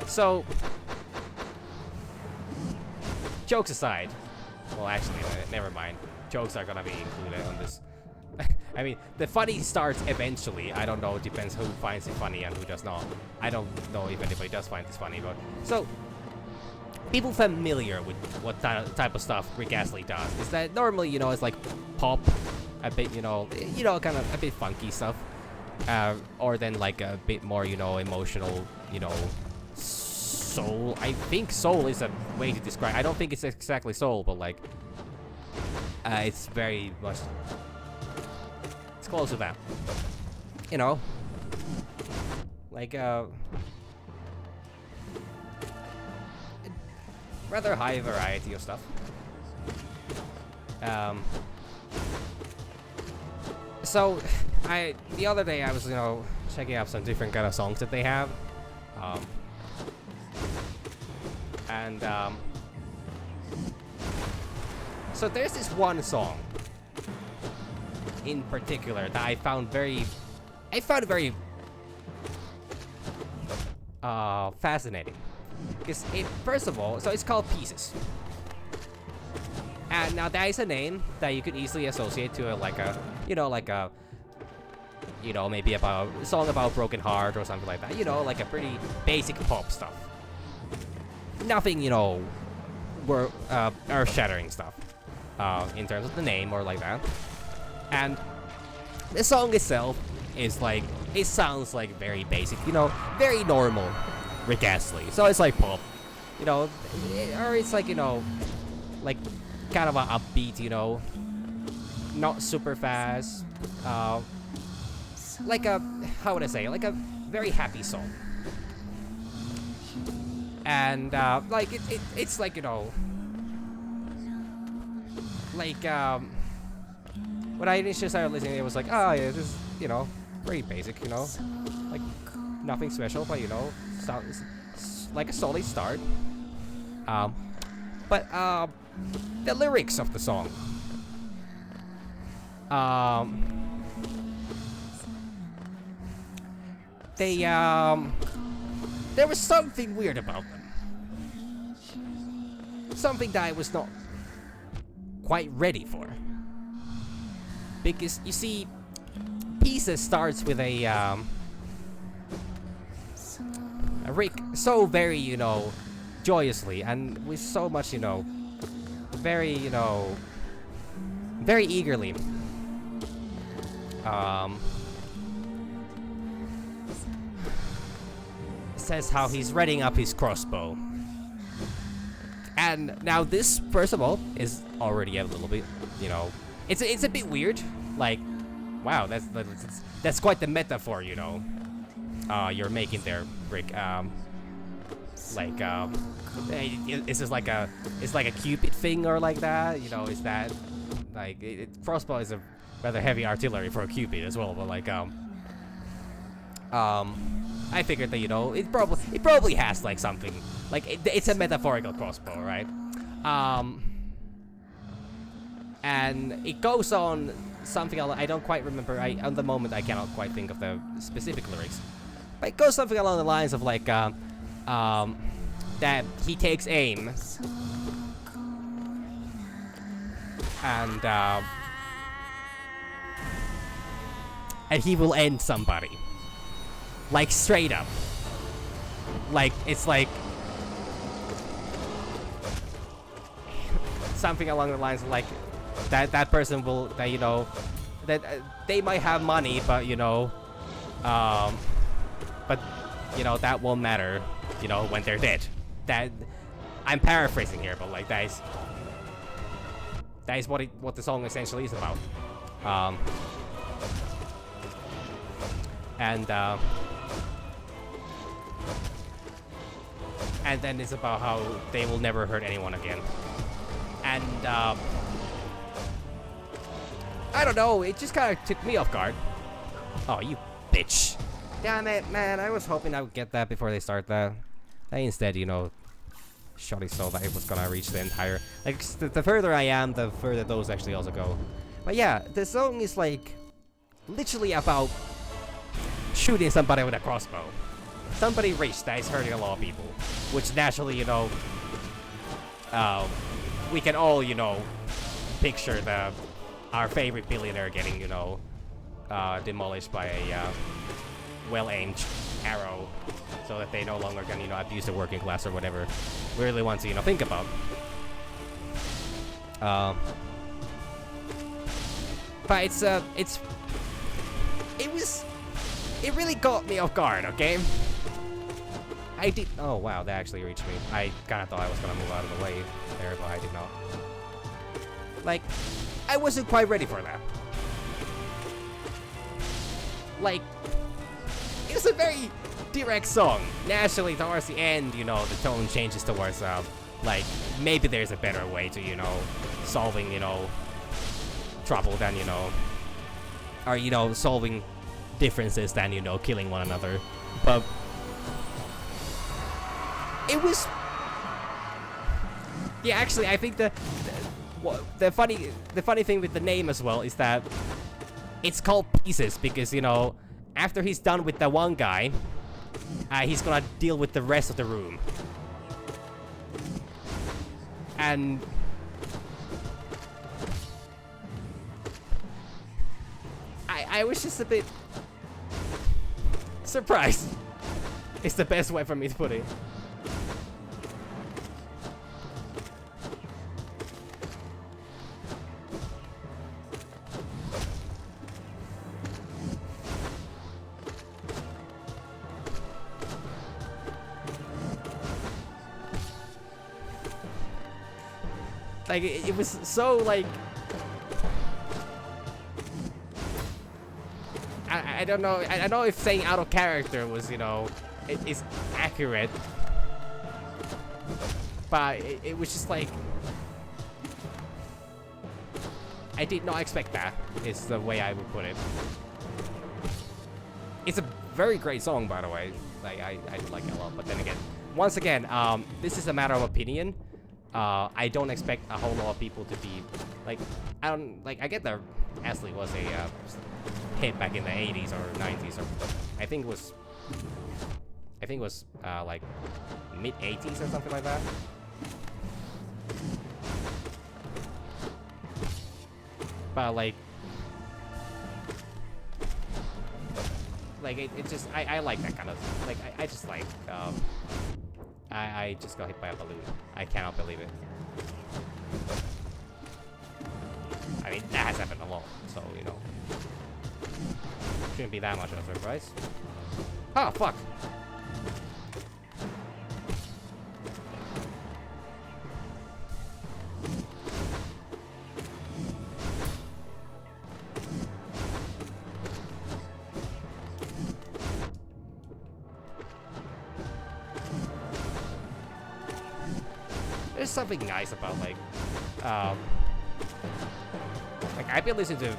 So, jokes aside, well, actually, never mind. Jokes are gonna be included on this. I mean, the funny starts eventually. I don't know, it depends who finds it funny and who does not. I don't know if anybody does find this funny, but... So, people familiar with what type of stuff Rick Astley does is that normally, you know, it's like pop, a bit, you know, kind of a bit funky stuff. Or then like a bit more, you know, emotional, you know, soul. I think soul is a way to describe. I don't think it's exactly soul, but like, it's very much... It's close to that. You know, like, rather high variety of stuff. So, the other day I was, you know, checking out some different kind of songs that they have. So there's this one song in particular that I found very fascinating. Because first of all, so it's called Pieces. And now that is a name that you could easily associate to maybe about a song about broken heart or something like that. You know, like a pretty basic pop stuff. nothing, you know, were earth-shattering stuff in terms of the name or like that. And the song itself is like, it sounds like very basic, you know, very normal Rick Astley. So it's like pop, you know, or it's like, you know, like kind of a upbeat, you know, not super fast, like a, how would I say, like a very happy song. And like it's like, you know, like when I initially started listening, it was like, oh yeah, this is, you know, pretty basic, you know, like nothing special, but you know, sounds like a solid start. But the lyrics of the song, they there was something weird about them. Something that I was not quite ready for. Because you see, Pieces starts with a Rick so very, you know, joyously and with so much, you know, very, you know, very eagerly. Says how he's readying up his crossbow. And now this, first of all, is already a little bit, you know, it's a bit weird. Like, wow, that's quite the metaphor, you know. You're making there, Rick. Like, is this like a, it's like a Cupid thing or like that? You know, is that like crossbow is a rather heavy artillery for a Cupid as well, but like I figured that, you know, it probably has like something like it's a metaphorical crossbow, right? And it goes on something I don't quite remember. On the moment I cannot quite think of the specific lyrics, but it goes something along the lines of like that he takes aim and he will end somebody. Like straight up. Like it's like something along the lines of like that person will, that, you know, that they might have money, but you know, but you know that won't matter, you know, when they're dead. That I'm paraphrasing here, but like that is what the song essentially is about. And then it's about how they will never hurt anyone again. And I don't know, it just kind of took me off guard. Oh, you bitch. Damn it, man, I was hoping I would get that before they start that. They instead, you know, shot it so that it was gonna reach the entire... Like, the further I am, the further those actually also go. But yeah, the song is like literally about shooting somebody with a crossbow. Somebody rich that is hurting a lot of people. Which naturally, you know, we can all, you know, picture our favorite billionaire getting, you know, demolished by a well-aimed arrow, so that they no longer can, you know, abuse the working class or whatever we really want to, you know, think about. But it really got me off guard, okay? Oh wow, that actually reached me. I kinda thought I was gonna move out of the way there, but I did not. Like, I wasn't quite ready for that. Like, it was a very direct song. Naturally, towards the end, you know, the tone changes towards, like, maybe there's a better way to, you know, solving, you know, trouble than, you know, or, you know, solving differences than, you know, killing one another. But it was... Yeah, actually, I think the funny thing with the name as well is that it's called Pieces because, you know, after he's done with the one guy, he's gonna deal with the rest of the room. And I was just a bit surprised. It's the best way for me to put it. Like, it was so, like... I don't know. I know if saying out of character was, you know, is accurate. But it was just like... I did not expect that, is the way I would put it. It's a very great song, by the way. Like, I like it a lot. But then again, once again, this is a matter of opinion. I don't expect a whole lot of people to be like, I get that Ashley was a hit back in the 80s or 90s, or I think it was like mid 80s or something like that. But like it just I like that kind of, like, I just like I just got hit by a balloon. I cannot believe it. I mean, that has happened a lot, so, you know. Shouldn't be that much of a surprise. Oh, fuck! There's something nice about, like I've been listening to a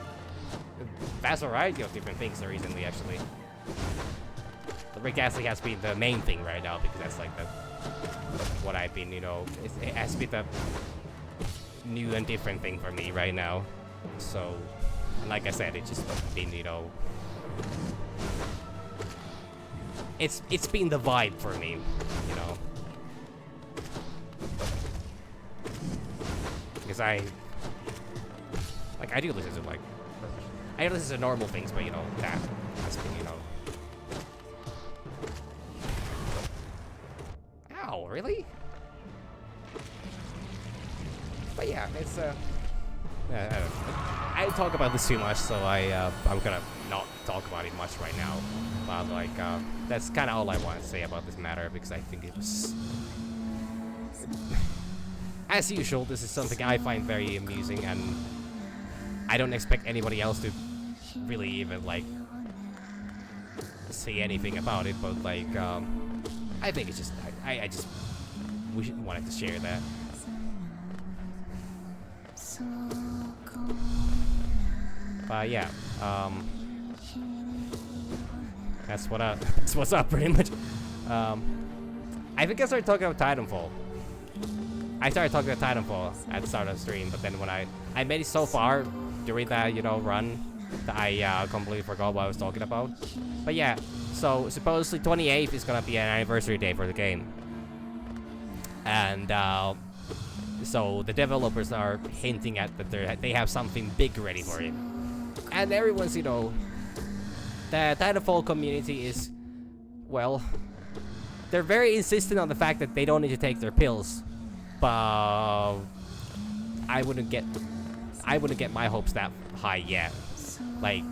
vast variety of different things recently, actually. But Rick Astley has been the main thing right now, because that's like what I've been, you know, it has been the new and different thing for me right now. So, like I said, it's just been, you know, it's been the vibe for me, you know. Because I do listen to, like, I listen to normal things, but, you know, that has been, you know. Ow, really? But yeah, it's, I don't know. I talk about this too much, so I'm gonna not talk about it much right now. But, like, that's kind of all I want to say about this matter, because I think it was... As usual, this is something I find very amusing, and I don't expect anybody else to really even, like, say anything about it, but, like, I think it's just, I just wanted to share that. But yeah, that's what's up pretty much. I think I started talking about Titanfall. I started talking about Titanfall at the start of the stream, but then when I made it so far during that, you know, run, that I completely forgot what I was talking about. But yeah, so supposedly 28th is gonna be an anniversary day for the game. And so the developers are hinting at that they have something big ready for it. And everyone's, you know, the Titanfall community is, well, they're very insistent on the fact that they don't need to take their pills. But I wouldn't get my hopes that high yet. Like,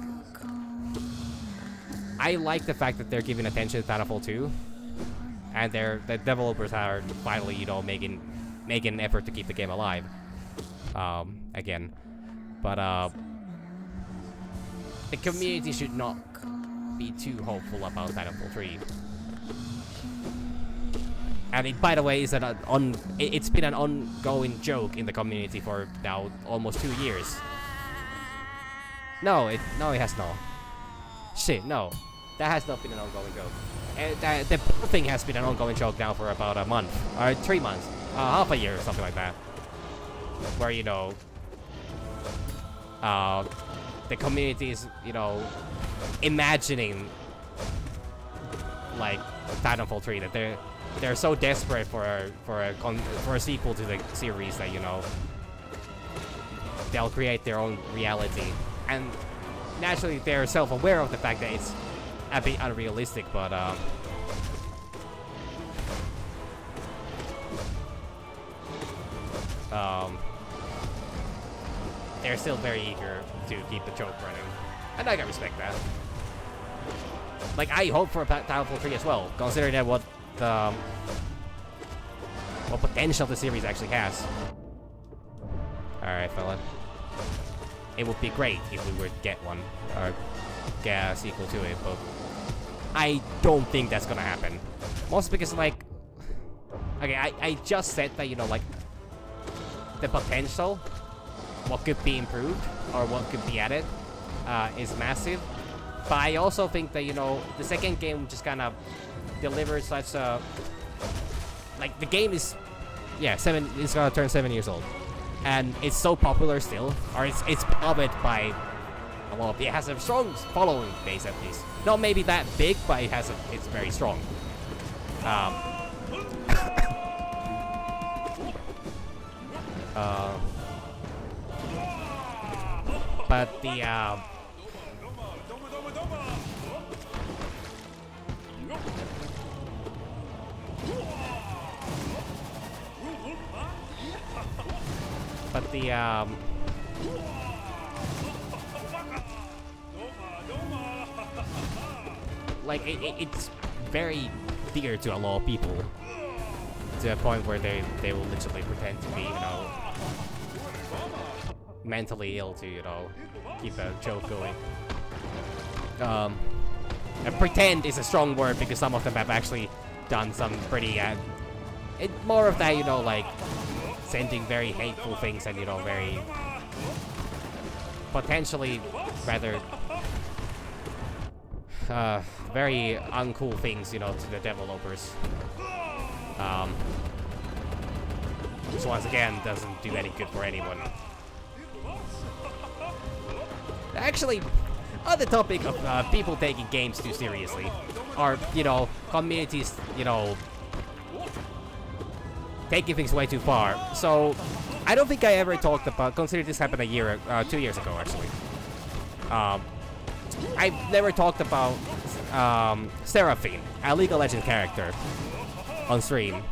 I like the fact that they're giving attention to Titanfall 2, and the developers are finally, you know, making an effort to keep the game alive. Again, but the community should not be too hopeful about Titanfall 3. And it, by the way, is it's been an ongoing joke in the community for now almost 2 years. No, it has not. Shit, no, that has not been an ongoing joke. And the thing has been an ongoing joke now for about a month or 3 months, half a year or something like that. Where, you know, the community is, you know, imagining like Titanfall 3, that they're so desperate for a sequel to the series that, you know, they'll create their own reality. And naturally, they're self-aware of the fact that it's a bit unrealistic, but they're still very eager to keep the joke running, and I can respect that. Like, I hope for a Titanfall 3 as well, considering that what potential the series actually has. Alright, fella. It would be great if we were to get one, or get a sequel to it, but I don't think that's gonna happen. Mostly because, like, okay, I just said that, you know, like, the potential, what could be improved, or what could be added, is massive. But I also think that, you know, the second game just kind of delivers such a, like, the game is, yeah, it's gonna turn 7 years old. And it's so popular still, or it's beloved by a lot of, it has a strong following base at least. Not maybe that big, but it's very strong. But the like it's very dear to a lot of people, to a point where they will literally pretend to be, you know, mentally ill to, you know, keep a joke going. And pretend is a strong word because some of them have actually done some pretty more of that, you know, like sending very hateful things and, you know, very potentially rather very uncool things, you know, to the developers. Which once again doesn't do any good for anyone. Actually, on the topic of people taking games too seriously, or, you know, communities, you know, taking things way too far. So, I don't think I ever talked about, consider this happened 2 years ago, actually. I've never talked about Seraphine, a League of Legends character, on stream.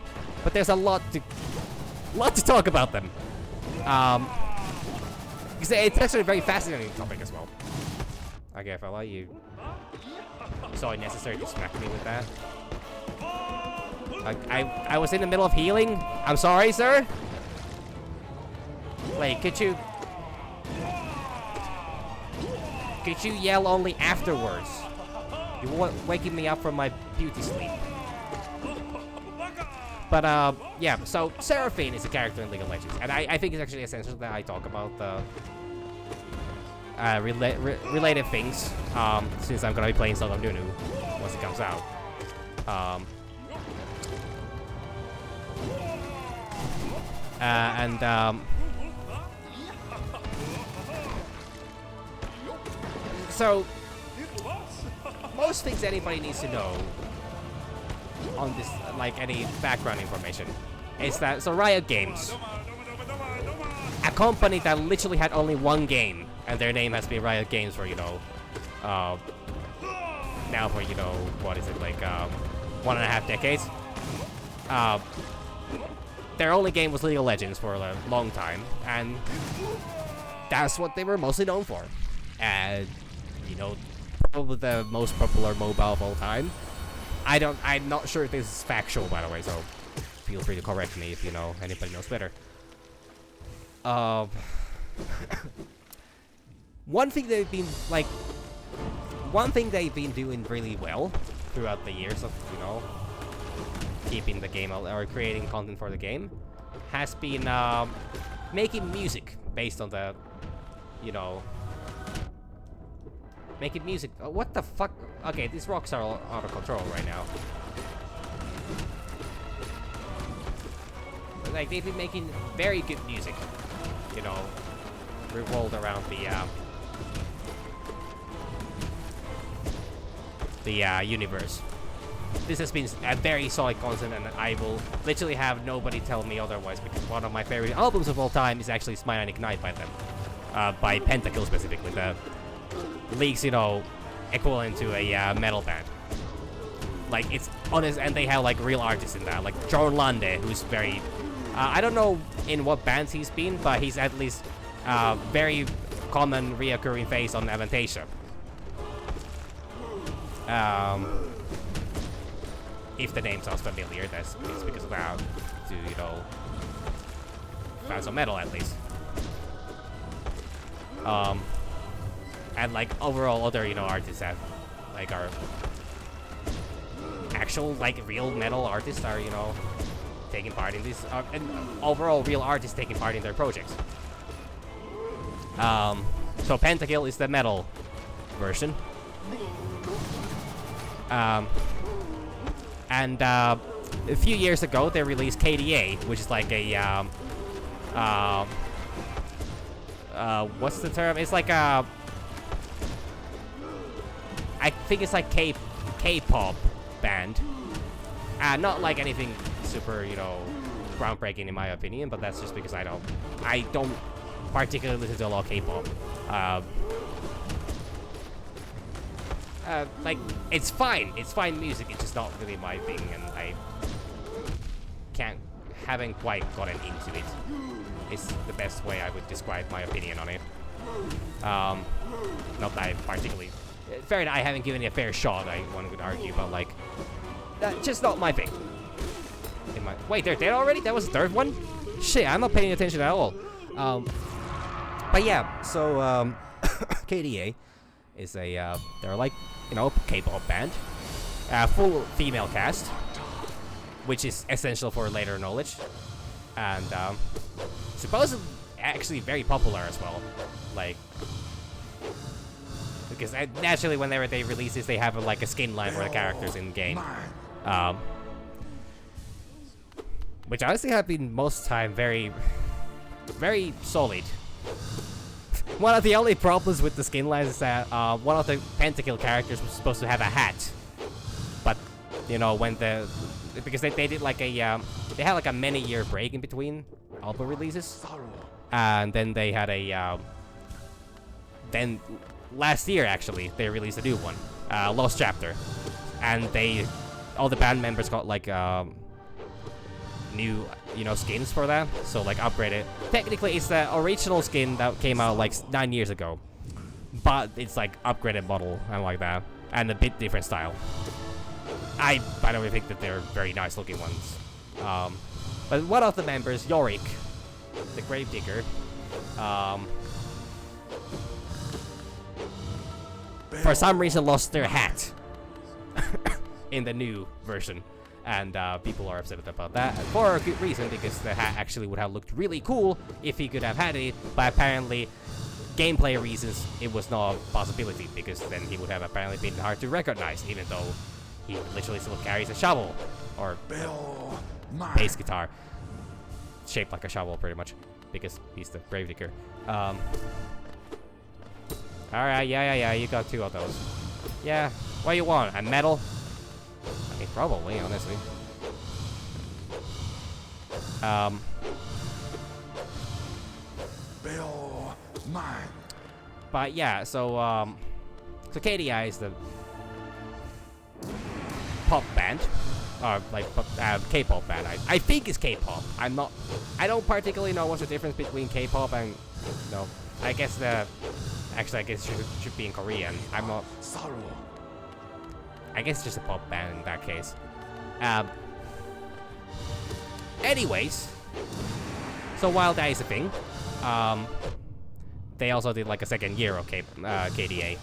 But there's a lot to talk about them. Because it's actually a very fascinating topic as well. Okay, fella, you saw it necessary to smack me with that. Like, I was in the middle of healing. I'm sorry, sir. Wait, could you yell only afterwards? You're waking me up from my beauty sleep. But, yeah, so Seraphine is a character in League of Legends, and I think it's actually essential that I talk about the related things, since I'm gonna be playing Song of Nunu once it comes out. So, most things anybody needs to know on this, like any background information, is that, so Riot Games, a company that literally had only one game, and their name has been Riot Games for, you know, now for, you know, what is it, like, 1.5 decades. Their only game was League of Legends for a long time, and that's what they were mostly known for. And, you know, probably the most popular mobile of all time. I'm not sure if this is factual, by the way, so feel free to correct me if, you know, anybody knows better. One thing they've been doing really well throughout the years of, you know, keeping the game or creating content for the game has been making music based on the, you know, making music. What the fuck? Okay, these rocks are all out of control right now. But, like, they've been making very good music, you know, revolved around the universe. This has been a very solid concept, and I will literally have nobody tell me otherwise, because one of my favorite albums of all time is actually Smile and Ignite by them. By Pentakill specifically, the League's, you know, equivalent to a metal band. Like, it's honest, and they have, like, real artists in that, like John Lande, who's very, I don't know in what bands he's been, but he's at least very common reoccurring face on Avantasia. If the name sounds familiar, it's because of that, to, you know, fans of metal at least. And like overall other, you know, artists that like are actual like real metal artists are, you know, taking part in this, and overall real artists taking part in their projects. So Pentakill is the metal version. And a few years ago they released KDA, which is like a what's the term? It's like a, I think it's like K-pop band. Not like anything super, you know, groundbreaking in my opinion, but that's just because I don't particularly listen to a lot of K-pop. Like, it's fine music, it's just not really my thing, and I haven't quite gotten into it. It's the best way I would describe my opinion on it. Not that I particularly, fair enough, I haven't given it a fair shot, one could argue, but like, just not my thing. Wait, they're dead already? That was the third one? Shit, I'm not paying attention at all. But yeah, so KDA is a they're like, you know, K-pop band, full female cast, which is essential for later knowledge, and supposedly actually very popular as well, like, because naturally whenever they release this, they have like a skin line for the characters in the game, which honestly have been most of the time very, very solid. One of the only problems with the skin lines is that one of the Pentakill characters was supposed to have a hat, but you know, when because they did like a they had like a many-year break in between album releases, and then they had a then last year actually they released a new one, Lost Chapter, and all the band members got like new, you know, skins for that, so like upgraded. Technically it's the original skin that came out like 9 years ago, but it's like upgraded model and like that, and a bit different style. I don't really think that they're very nice looking ones, but one of the members, Yorick the Gravedigger, for some reason lost their hat in the new version. And people are upset about that, for a good reason, because the hat actually would have looked really cool if he could have had it, but apparently, gameplay reasons, it was not a possibility, because then he would have apparently been hard to recognize, even though he literally still carries a shovel, or bass guitar, shaped like a shovel pretty much, because he's the Gravedigger. Alright, yeah, you got 2 of those. Yeah, what do you want, a medal? I mean, probably, honestly. But yeah, so so KDI is the pop band, or like K-pop band. I think it's K-pop. I don't particularly know what's the difference between K-pop and, no, I guess actually I guess it should be in Korean. I'm not. I guess it's just a pop band in that case. Anyways, so while that is a thing, they also did like a second year of KDA.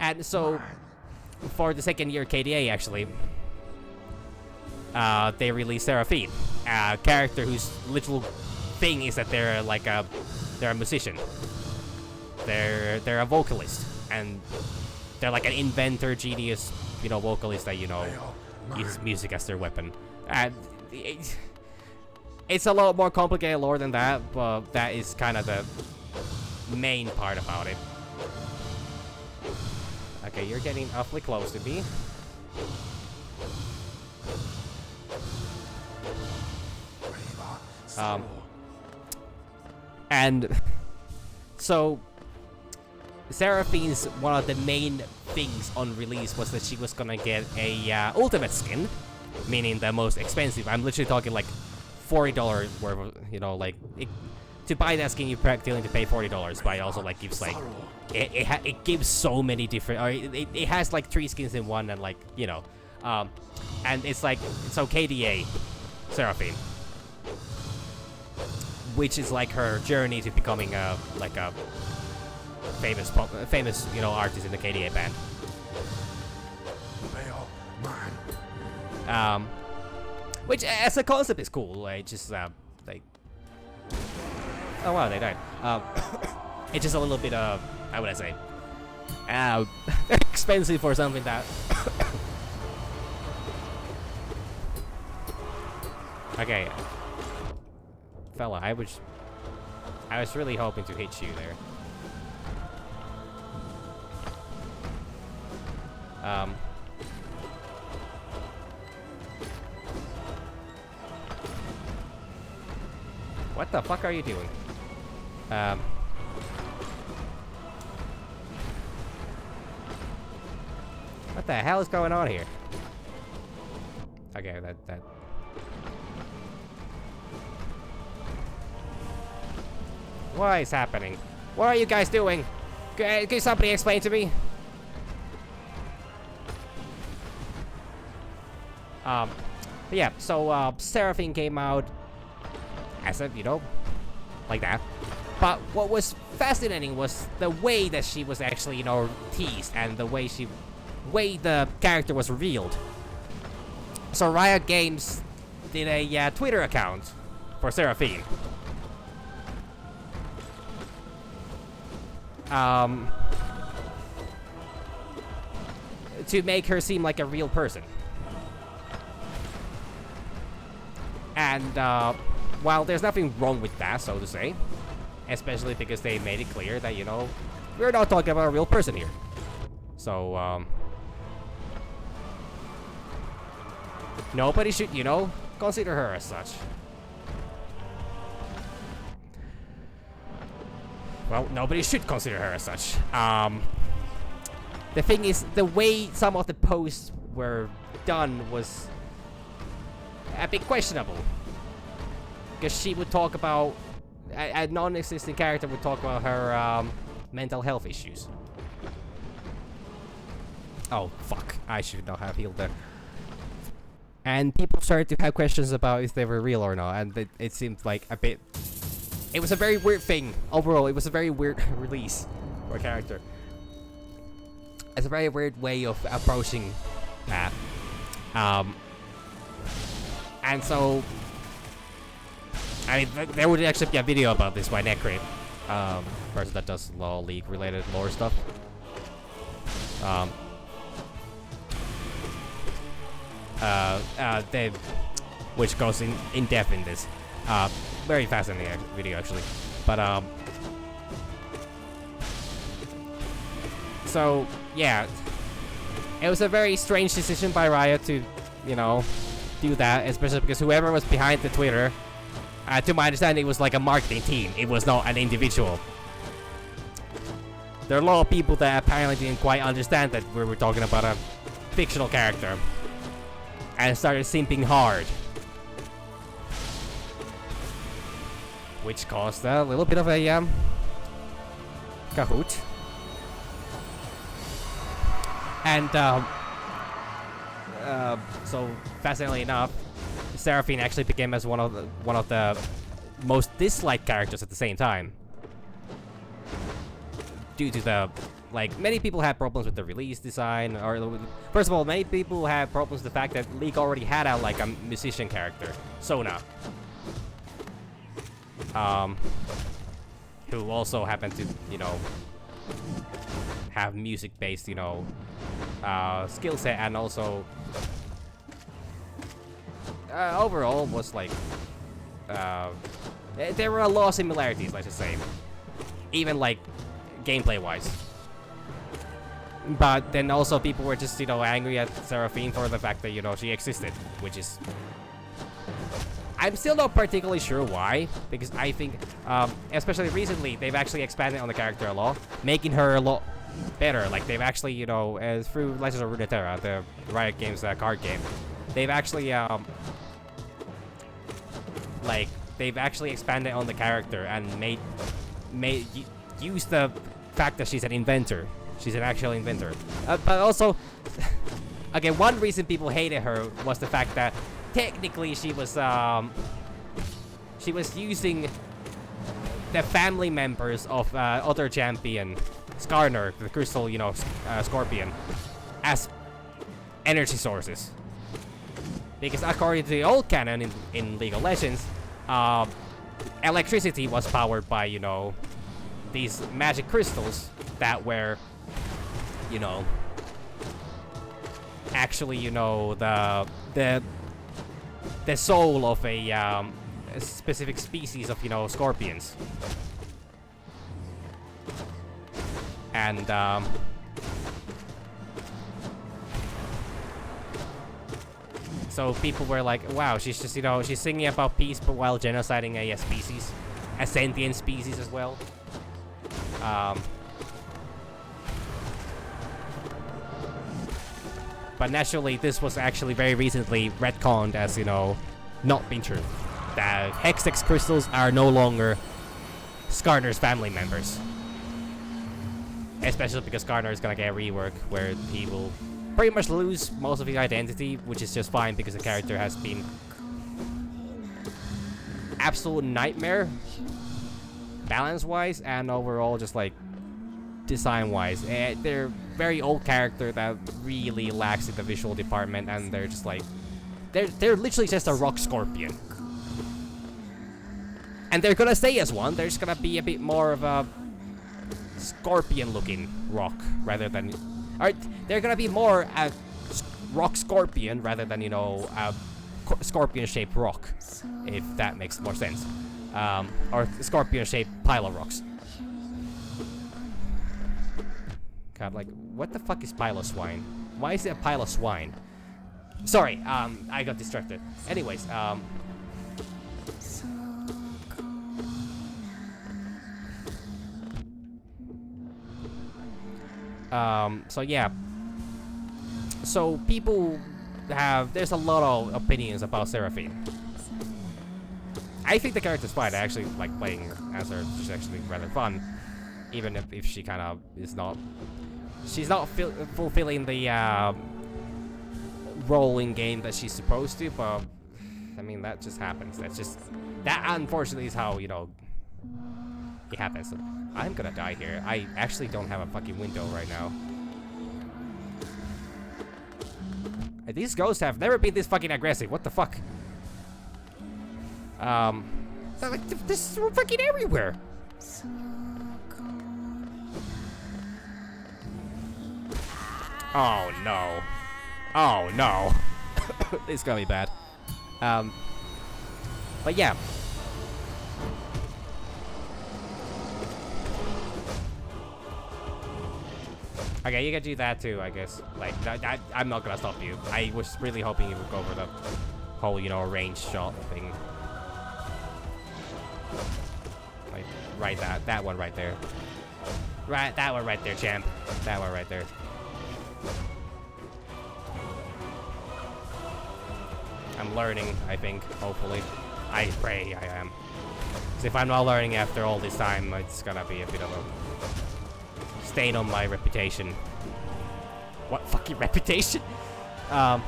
And so, for the second year KDA actually, they released Seraphine, a character whose literal thing is that they're a musician. They're a vocalist, and they're like an inventor, genius, you know, vocalist that, you know, uses music as their weapon. And it's a lot more complicated lore than that, but that is kind of the main part about it. Okay, you're getting awfully close to me. And so Seraphine's one of the main things on release was that she was gonna get a ultimate skin, meaning the most expensive. I'm literally talking like $40 worth of, you know, like to buy that skin you practically need to pay $40, but it also like gives like it gives so many different, or it has like 3 skins in one, and like, you know, and it's like, so KDA Seraphine, which is like her journey to becoming a famous artist in the KDA band. They are mine. Which as a concept is cool. Like just like, oh wow, they died. It's just a little bit how would I say, expensive for something that. Okay, fella, I was really hoping to hit you there. What the fuck are you doing? What the hell is going on here? Okay, that. What is happening? What are you guys doing? Can somebody explain to me? Yeah, so, Seraphine came out as a, like that. But what was fascinating was the way that she was actually, teased and the way the character was revealed. So Riot Games did a Twitter account for Seraphine. To make her seem like a real person. And, while there's nothing wrong with that, so to say, especially because they made it clear that, we're not talking about a real person here. So, nobody should, consider her as such. Well, nobody should consider her as such. The thing is, the way some of the posts were done was a bit questionable. Because she would talk about, a non-existent character would talk about her mental health issues. Oh, fuck. I should not have healed there. And people started to have questions about if they were real or not, and it seemed like a bit... It was a very weird thing. Overall, it was a very weird release for a character. It's a very weird way of approaching that. And so... I mean, there would actually be a video about this by Necrate. Person that does League related lore stuff. Which goes in depth in this. Very fascinating video actually. But so yeah, it was a very strange decision by Riot to, do that, especially because whoever was behind the Twitter, to my understanding, it was like a marketing team. It was not an individual. There are a lot of people that apparently didn't quite understand that we were talking about a fictional character and started simping hard, which caused a little bit of a cahoot. And so fascinatingly enough, Seraphine actually became as one of the most disliked characters at the same time, due to the many people had problems with the release design, or first of all, many people had problems with the fact that League already had a musician character, Sona, who also happened to have music-based skill set, and also overall was there were a lot of similarities, let's just say, even gameplay wise. But then also people were just angry at Seraphine for the fact that she existed, which is, I'm still not particularly sure why, because I think especially recently they've actually expanded on the character a lot, making her a lot better. They've actually through Legends of Runeterra, the Riot Games card game, they've actually they've actually expanded on the character and use the fact that she's an inventor. She's an actual inventor. But also, again, one reason people hated her was the fact that technically she was using the family members of other champion, Skarner, the crystal, you know, scorpion, as energy sources. Because according to the old canon in League of Legends, electricity was powered by, you know, these magic crystals that were, you know, actually, you know, the soul of a specific species of, you know, scorpions. And so people were like, wow, she's just, you know, she's singing about peace but while genociding a species, a sentient species as well. But naturally, this was actually very recently retconned as, you know, not being true. The Hextech crystals are no longer Skarner's family members. Especially because Skarner is gonna get a rework where he will pretty much lose most of his identity, which is just fine because the character has been absolute nightmare balance-wise and overall just like design-wise. They're very old character that really lacks in the visual department, and they're just like they're literally just a rock scorpion. And they're gonna stay as one. They're just gonna be a bit more of a scorpion-looking rock rather than, or they're gonna be more a rock scorpion rather than, you know, a scorpion-shaped rock, if that makes more sense. Or scorpion-shaped pile of rocks. God, like, what the fuck is pile of swine? Why is it a pile of swine? Sorry, I got distracted. Anyways, so yeah. So people there's a lot of opinions about Seraphine. I think the character's fine. I actually like playing as her. She's actually rather fun. Even if she kind of is not, she's not fulfilling the role in game that she's supposed to, but I mean, that just happens. That unfortunately is how, you know, it happens. So I'm gonna die here. I actually don't have a fucking window right now. These ghosts have never been this fucking aggressive. What the fuck? Like, this is fucking everywhere. Oh no. Oh no. It's gonna be bad. But yeah. Okay, you can do that too, I guess. Like, I'm not gonna stop you. I was really hoping you would go for the whole, you know, range shot thing. Like, right that one right there. Right, that one right there, champ. That one right there. I'm learning, I think, hopefully. I pray I am. Because if I'm not learning after all this time, it's gonna be a bit of a stain on my reputation. What fucking reputation? But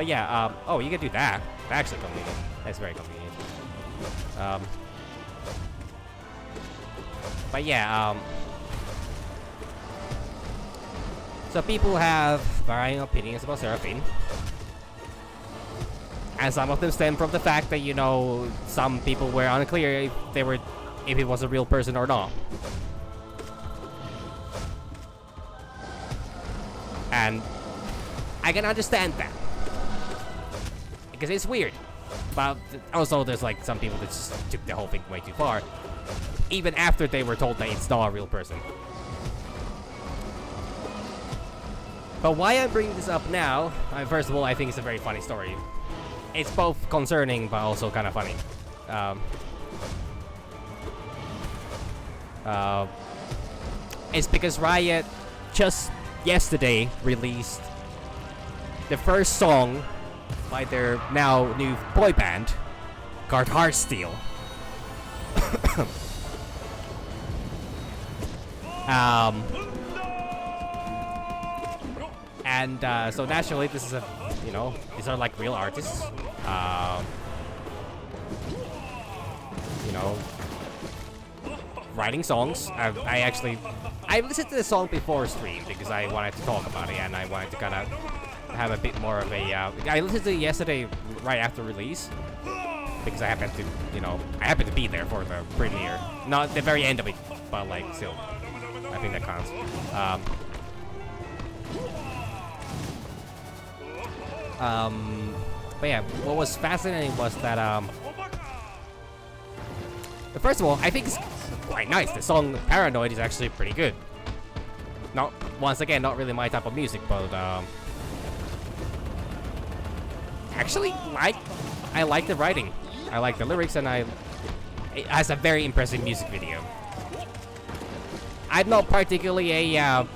yeah, oh, you can do that. That's actually convenient. That's very convenient. But yeah, so people have varying opinions about Seraphine. And some of them stem from the fact that, you know, some people were unclear if it was a real person or not. And I can understand that. Because it's weird. But also there's like some people that just took the whole thing way too far. Even after they were told that it's not a real person. But why I'm bringing this up now, first of all, I think it's a very funny story. It's both concerning, but also kind of funny. It's because Riot just yesterday released the first song by their now new boy band, called Heartsteel. And so naturally, this is a, you know, these are like real artists. You know, writing songs. I listened to the song before stream because I wanted to talk about it and I wanted to kind of have a bit more of a. I listened to it yesterday right after release because I happened to, I happened to be there for the premiere, not the very end of it, but like still, I think that counts. But yeah, what was fascinating was that first of all, I think it's quite nice. The song Paranoid is actually pretty good. Once again, not really my type of music, but actually I like the writing. I like the lyrics, and it has a very impressive music video. I'm not particularly I'm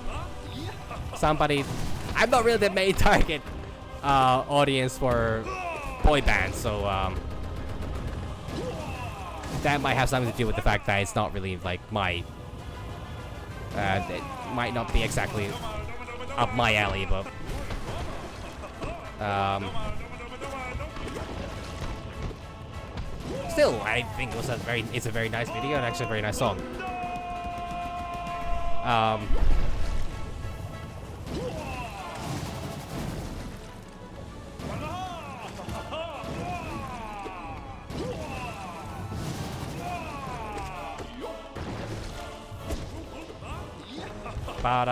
not really the main target audience for boy bands, so that might have something to do with the fact that it's not really like my it might not be exactly up my alley, but still, I think it's a very nice video and actually a very nice song. But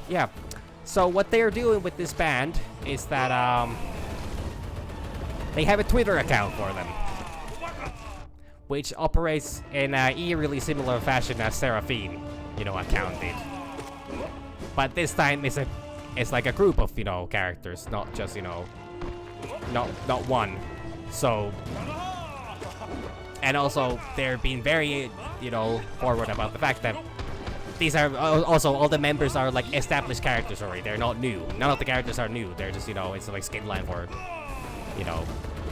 yeah. So what they're doing with this band is that they have a Twitter account for them, which operates in an eerily similar fashion as Seraphine, account did. But this time it's like a group of characters, not just not one. So, and also they're being very forward about the fact that these are also all the members are like established characters already. They're not new. None of the characters are new. They're just it's like skinline for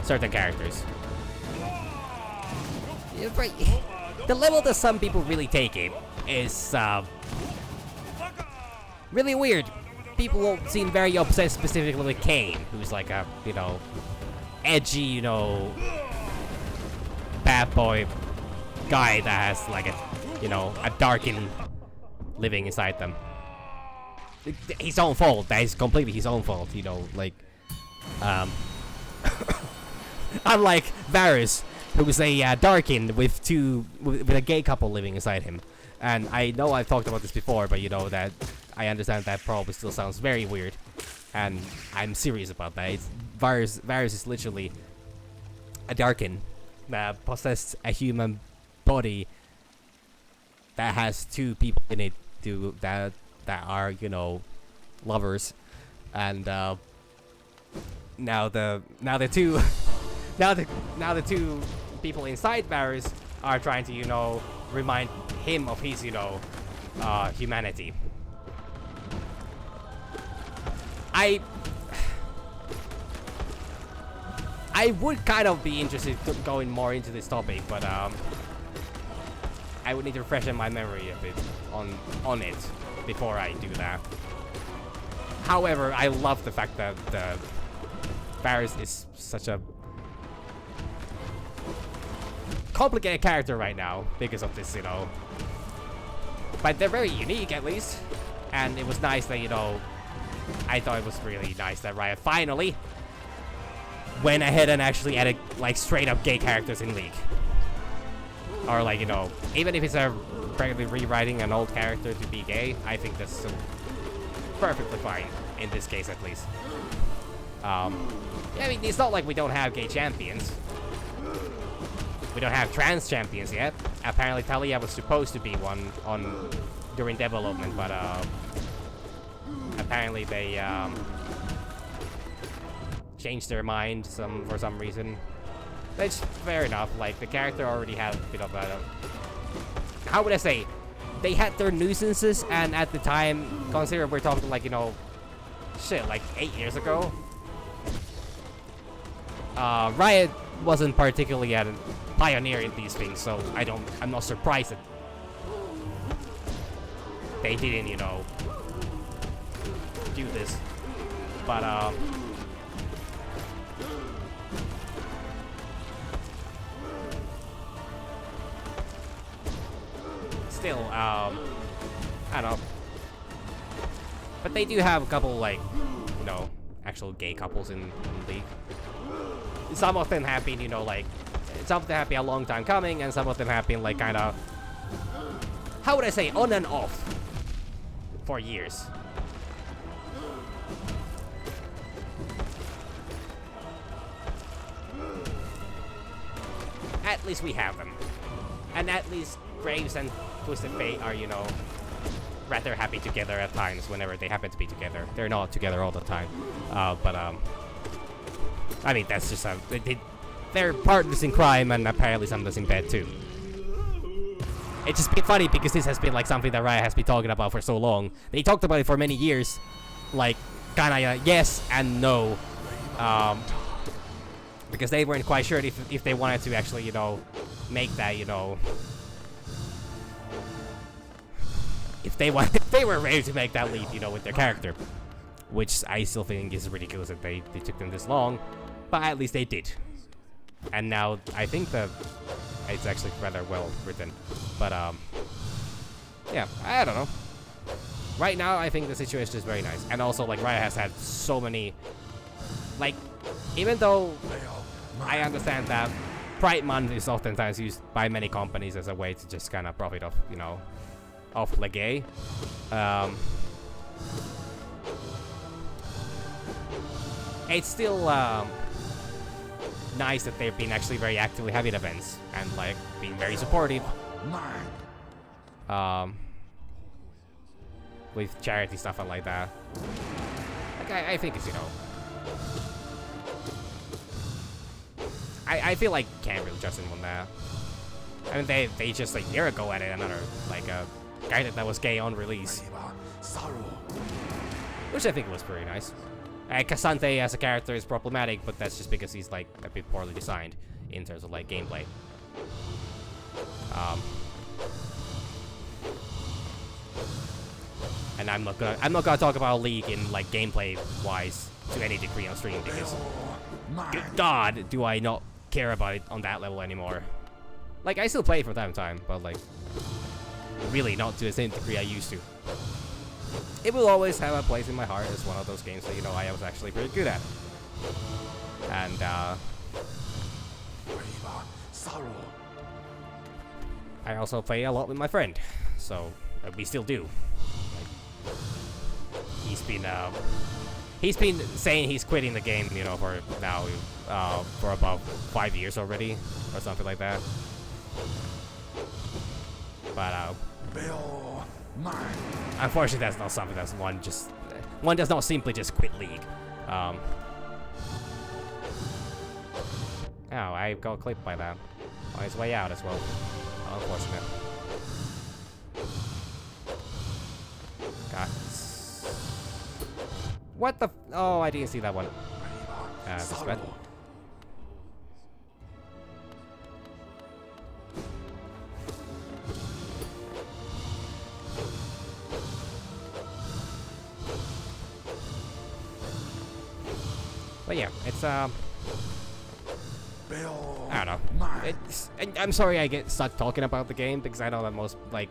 certain characters. Yeah, right. The level that some people really take it is really weird. People seem very obsessed specifically with Kane, who's like a edgy bad boy guy that has like a darkened living inside them. His own fault. That is completely his own fault. Unlike Varus, who's a darkened with a gay couple living inside him. And I know I've talked about this before, but that I understand that probably still sounds very weird, and I'm serious about that. Varus is literally a darken that possesses a human body that has two people in it that are lovers, and now the two people inside Varus are trying to remind him of his humanity. I would kind of be interested to going more into this topic, but I would need to freshen my memory a bit on it before I do that. However, I love the fact that Varus is such a complicated character right now because of this, But they're very unique, at least. And it was nice that, I thought it was really nice that Riot finally went ahead and actually added, like, straight-up gay characters in League. Or, like, even if it's a practically rewriting an old character to be gay, I think that's still perfectly fine, in this case, at least. I mean, it's not like we don't have gay champions. We don't have trans champions yet. Apparently, Talia was supposed to be one during development, but apparently they changed their mind for some reason. That's fair enough. Like, the character already had a bit of a, how would I say? They had their nuisances, and at the time, consider we're talking like like 8 years ago. Riot wasn't particularly a pioneer in these things, so I'm not surprised that they didn't, do this. But still, I don't know. But they do have a couple, like, you know, actual gay couples in League. Some of them have been, you know, like, some of them have been a long time coming, and some of them have been, like, kind of, how would I say, on and off for years. At least we have them. And at least Graves and Twisted Fate are, you know, rather happy together at times whenever they happen to be together. They're not together all the time. I mean, that's just they're partners in crime and apparently sometimes in bed too. It's just been funny because this has been like something that Riot has been talking about for so long. They talked about it for many years, like kinda yes and no, because they weren't quite sure if they wanted to actually, you know, make that, you know, if they were ready to make that leap, you know, with their character, which I still think is ridiculous that they took them this long, but at least they did. And now I think that it's actually rather well written, but yeah, I don't know. Right now, I think the situation is very nice, and also like Riot has had so many, like, even though I understand that Pride Month is oftentimes used by many companies as a way to just kind of profit off, you know, off Legae. It's still nice that they've been actually very actively having events and like being very supportive. With charity stuff and like that. Like I think it's, you know, I feel like can't really trust anyone there. I mean, they just like a year ago added another like a guy that was gay on release, which I think was pretty nice. Cassante as a character is problematic, but that's just because he's like a bit poorly designed in terms of like gameplay. And I'm not gonna talk about League in like gameplay wise to any degree on stream because good God, do I not care about it on that level anymore. Like I still play it from time to time, but like really not to the same degree I used to. It will always have a place in my heart as one of those games that, you know, I was actually pretty good at. And I also play a lot with my friend, so we still do. Like, he's been saying he's quitting the game, you know, for now for about 5 years already, or something like that. But unfortunately, that's not something that's one does not simply just quit League. Oh, I got clipped by that on his way out as well. Unfortunate. God. What the? Oh, I didn't see that one. This bad. But yeah, it's I don't know. I'm sorry I get stuck talking about the game because I know that most like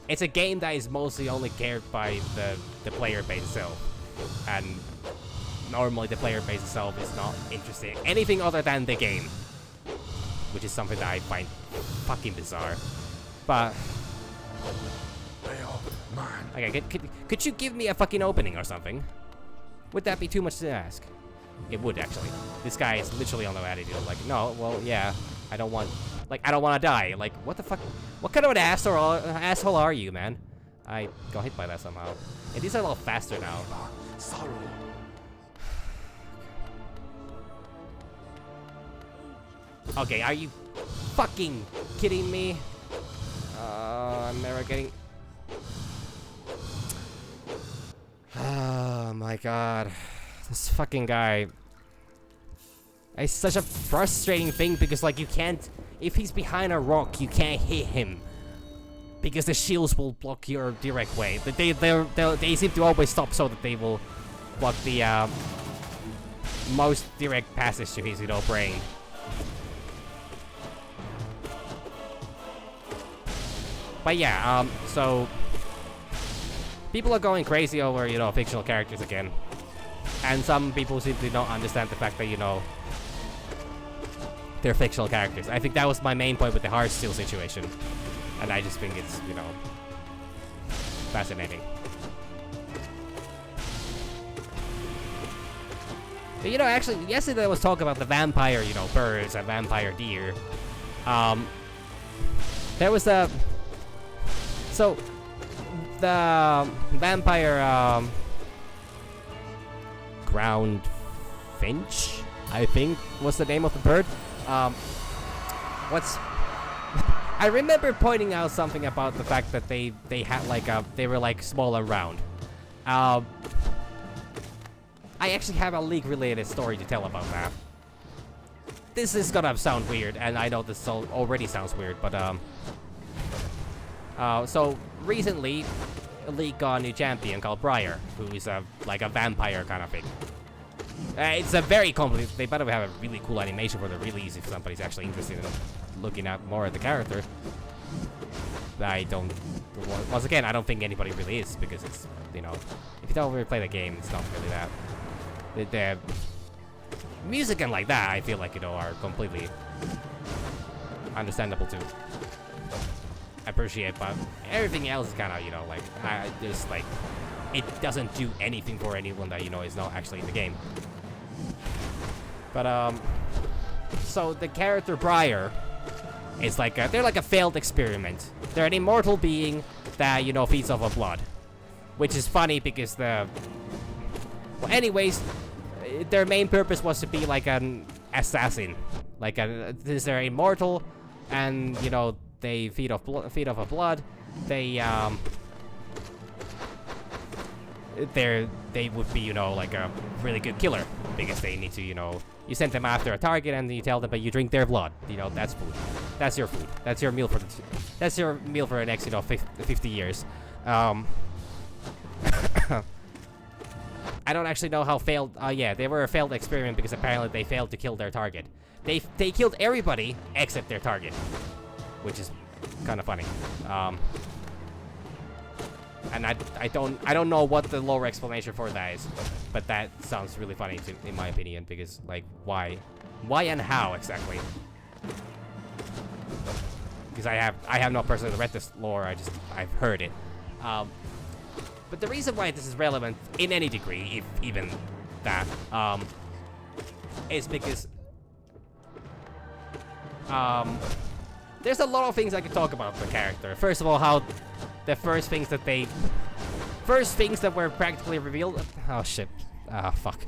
it's a game that is mostly only cared by the player base itself, and normally the player base itself is not interested in anything other than the game, which is something that I find fucking bizarre. But okay, could you give me a fucking opening or something? Would that be too much to ask? It would actually. This guy is literally on the attitude of like, no, well, yeah, I don't want to die. Like, what the fuck? What kind of an asshole are you, man? I got hit by that somehow. And these are a lot faster now. Okay, are you fucking kidding me? I'm never getting. Oh my god. This fucking guy. It's such a frustrating thing because, like, you can't. If he's behind a rock, you can't hit him because the shields will block your direct way. They seem to always stop so that they will block the most direct passage to his, you know, brain. But yeah, so people are going crazy over, you know, fictional characters again. And some people simply don't understand the fact that, you know, they're fictional characters. I think that was my main point with the Heartsteel situation. And I just think it's, you know, fascinating. You know, actually, yesterday there was talk about the vampire, you know, birds and vampire deer. There was a... So, the vampire, ground finch, I think, was the name of the bird. I remember pointing out something about the fact that they had like they were like small and round. I actually have a league-related story to tell about that. This is gonna sound weird, and I know this already sounds weird, but so recently, a league got a new champion called Briar, who is like a vampire kind of thing. It's a very complicated. They better have a really cool animation for the release if somebody's actually interested in looking at more at the character. I don't. Once again, I don't think anybody really is, because it's, you know, if you don't really play the game, it's not really that. The music and like that, I feel like, you know, are completely understandable to appreciate, but everything else is kind of, you know, like, just like, it doesn't do anything for anyone that, you know, is not actually in the game. But so the character Briar is like they're like a failed experiment. They're an immortal being that, you know, feeds off of blood, which is funny because well, anyways, their main purpose was to be like an assassin, like they're immortal, and, you know, they feed off of blood. They would be, you know, like a really good killer, because they need to, you know, you send them after a target and you tell them, but you drink their blood. You know, that's food. That's your food. That's your meal for the next, you know, 50 years. I don't actually know how failed. Yeah, they were a failed experiment because apparently they failed to kill their target. They killed everybody except their target, which is kind of funny. And I don't know what the lower explanation for that is, but that sounds really funny in my opinion, because, like, why and how exactly? Because I have not personally read this lore. I've heard it. But the reason why this is relevant in any degree, if even that, is because there's a lot of things I could talk about the character. First of all, how the first things that were practically revealed. Oh shit! Fuck.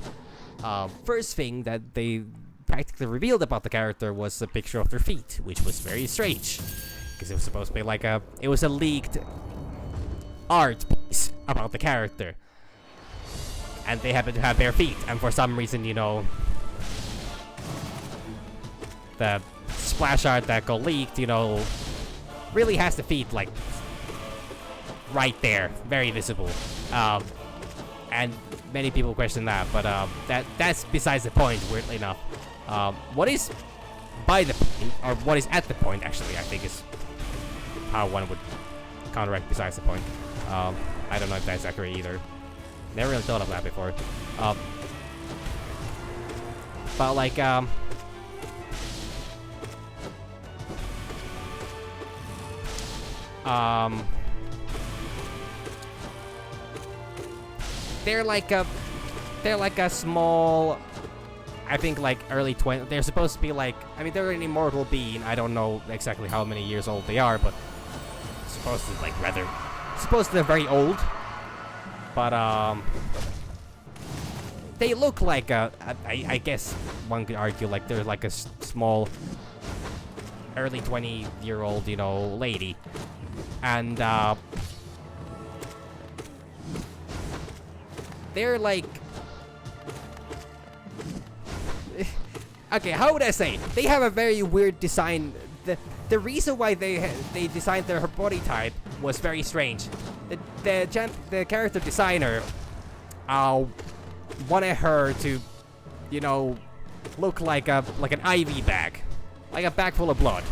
First thing that they practically revealed about the character was a picture of their feet, which was very strange, because it was supposed to be like it was a leaked art piece about the character, and they happen to have bare feet, and for some reason, you know, the splash art that got leaked, you know, really has the feet like right there, very visible, and many people question that, but that's besides the point. Weirdly enough, what is by the point, or what is at the point, actually, I think is how one would counteract besides the point. I don't know if that's accurate either. Never really thought of that before. But like, they're like a small, I think like early 20s. They're supposed to be like, I mean, they're an immortal being. I don't know exactly how many years old they are, but supposed to like they're very old. But they look like I guess one could argue like they're like a small early 20-year-old, you know, lady. And they're like, okay, how would I say? They have a very weird design. The reason why they designed their body type was very strange. The character designer wanted her to, you know, look like an IV bag, like a bag full of blood,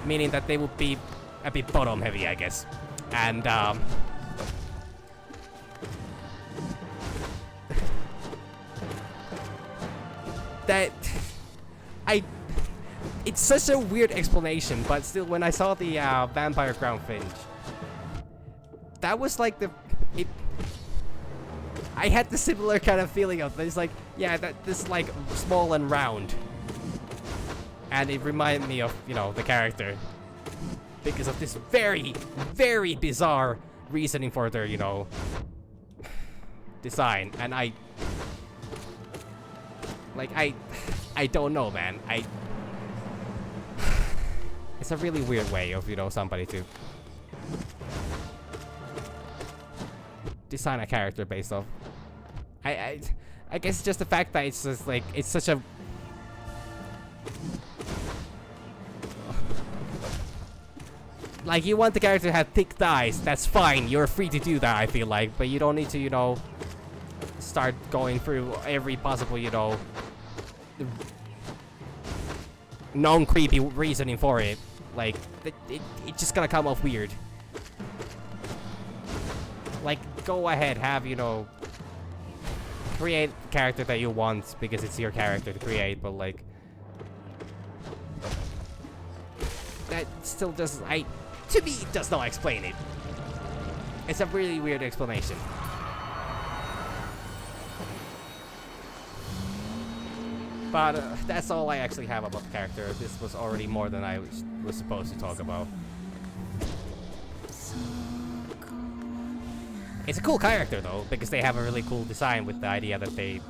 meaning that they would be a bit bottom heavy, I guess. And that it's such a weird explanation, but still, when I saw the Vampire Crown Finch, that was like I had the similar kind of feeling of this, like, yeah, this is like small and round, and it reminded me of, you know, the character because of this very, very bizarre reasoning for their, you know, design, and I don't know, man. It's a really weird way of, you know, somebody to design a character based off. I guess it's just the fact that it's just like, it's such a like, you want the character to have thick thighs, that's fine, you're free to do that, I feel like, but you don't need to, you know, start going through every possible, you know, non-creepy reasoning for it. Like, it's just gonna come off weird. Like, go ahead, have, you know, create the character that you want because it's your character to create, but like, that still doesn't, to me, it does not explain it. It's a really weird explanation. But that's all I actually have about the character. This was already more than I was supposed to talk about. It's a cool character though, because they have a really cool design with the idea that they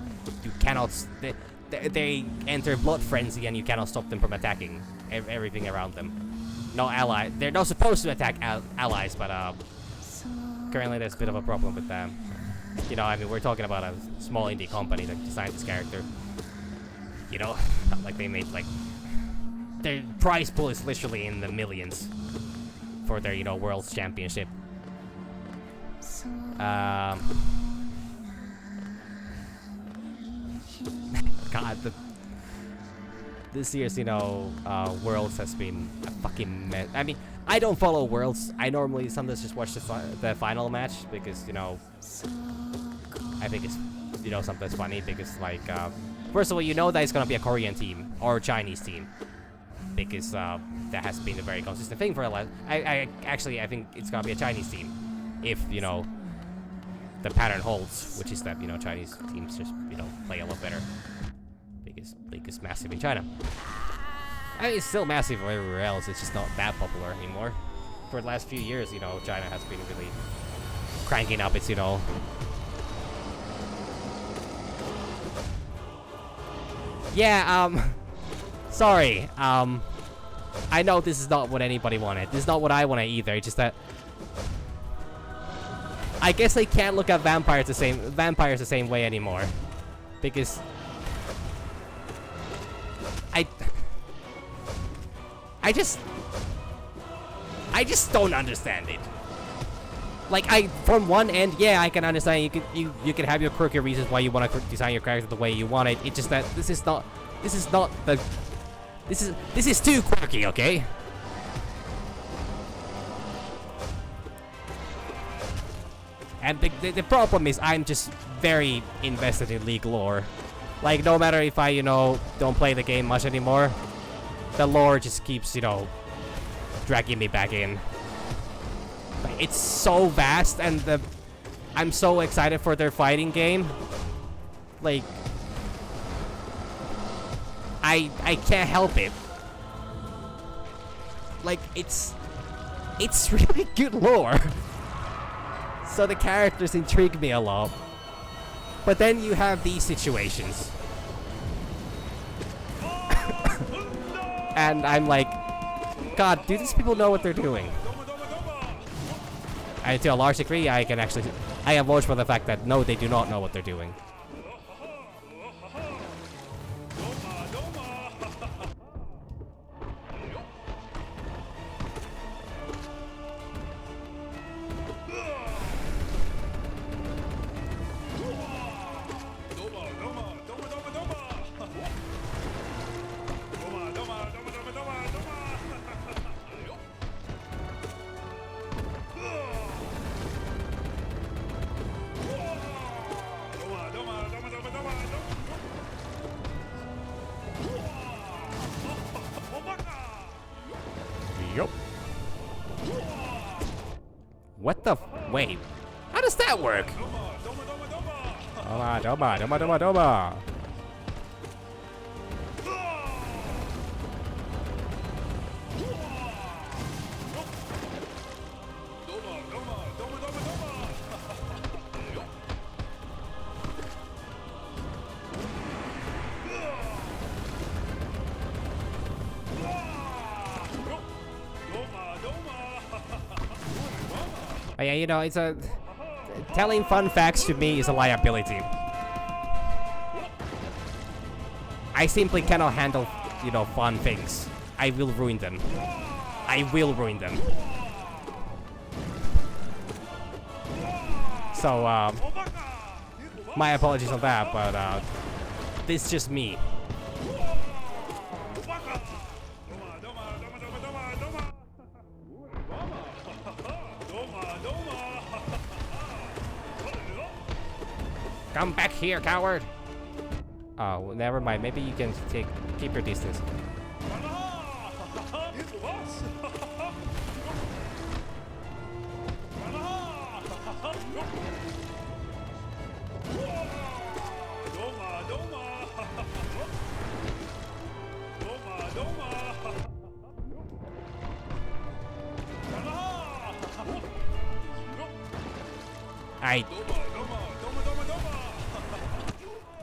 enter blood frenzy and you cannot stop them from attacking everything around them. No ally. They're not supposed to attack allies, but currently there's a bit of a problem with them. You know, I mean, we're talking about a small indie company that designed this character. You know, not like they made, like, their prize pool is literally in the millions for their, you know, World's Championship. God, this year's, you know, Worlds has been a fucking mess. I mean, I don't follow Worlds. I normally sometimes just watch the final match because, you know, I think it's, you know, something's funny because, like, first of all, you know that it's gonna be a Korean team or a Chinese team because that has been a very consistent thing for a while. I think it's gonna be a Chinese team if, you know, the pattern holds, which is that, you know, Chinese teams just, you know, play a lot better because League is massive in China. I mean, it's still massive everywhere else. It's just not that popular anymore. For the last few years, you know, China has been really cranking up its, you know, yeah, sorry, I know this is not what anybody wanted. This is not what I wanted either. It's just that I guess they can't look at vampires the same way anymore, because I just don't understand it. Like, from one end, yeah, I can understand you can have your quirky reasons why you want to design your character the way you want it. It's just that this is too quirky, okay? And the problem is I'm just very invested in League lore. Like, no matter if I, you know, don't play the game much anymore, the lore just keeps, you know, dragging me back in. It's so vast, and I'm so excited for their fighting game. Like, I can't help it. Like, it's really good lore. So the characters intrigue me a lot. But then you have these situations. And I'm like, God, do these people know what they're doing? And to a large degree, I can vouch for the fact that no, they do not know what they're doing. What the wait? How does that work? Doma, doma, doma, doma, doma. Oh, yeah, you know, it's a telling fun facts to me is a liability. I simply cannot handle, you know, fun things. I will ruin them. I will ruin them. So, my apologies on that, but this is just me. Come back here, coward! Oh, never mind. Maybe you can keep your distance.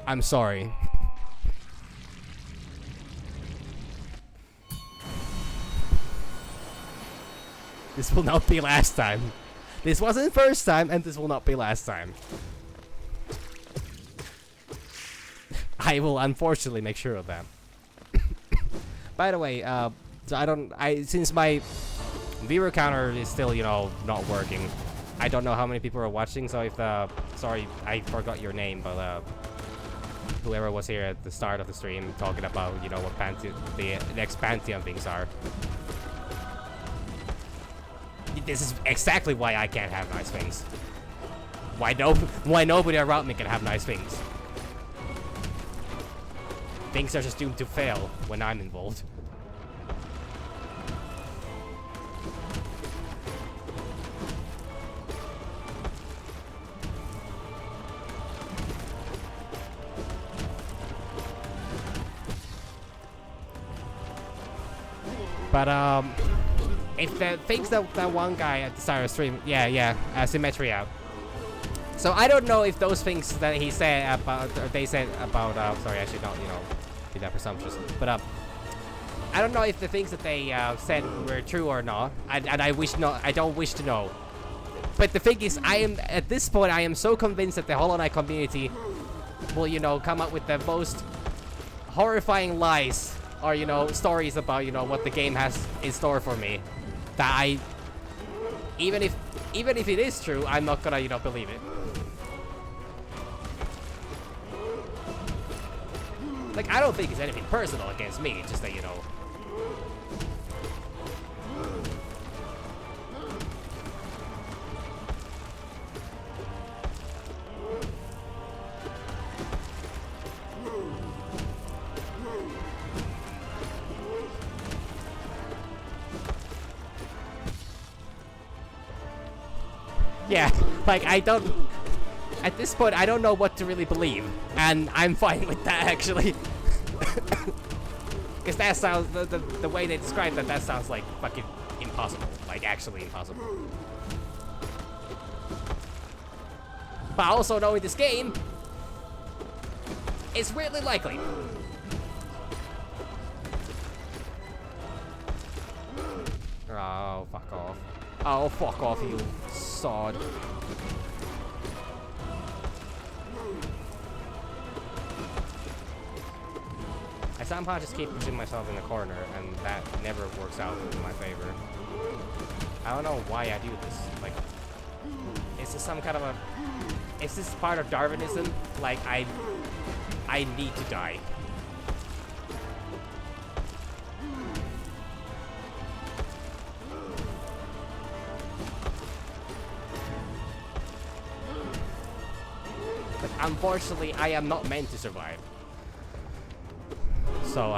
I'm sorry. This will not be last time. This wasn't first time, and this will not be last time. I will unfortunately make sure of that. By the way, so since my viewer counter is still, you know, not working, I don't know how many people are watching, so if sorry, I forgot your name, but whoever was here at the start of the stream talking about, you know, what the next Pantheon things are. This is exactly why I can't have nice things. Why nobody around me can have nice things. Things are just doomed to fail when I'm involved. But if the things that one guy at the start of the stream, yeah, Symmetria. So I don't know if those things that he said about, or they said about, sorry, I should not, you know, be that presumptuous. But I don't know if the things that they said were true or not, and I don't wish to know. But the thing is, at this point, I am so convinced that the Hollow Knight community will, you know, come up with the most horrifying lies or, you know, stories about, you know, what the game has in store for me, that even if it is true, I'm not gonna, you know, believe it. Like, I don't think it's anything personal against me, it's just that, you know. Yeah, like, at this point, I don't know what to really believe, and I'm fine with that, actually. Because that sounds, the way they describe that sounds like fucking impossible, like, actually impossible. But also knowing this game, it's weirdly likely. Oh, fuck off. Oh, fuck off, you sod. I somehow just keep pushing myself in the corner, and that never works out in my favor. I don't know why I do this. Like, is this some kind of is this part of Darwinism? Like, I need to die. Unfortunately, I am not meant to survive. So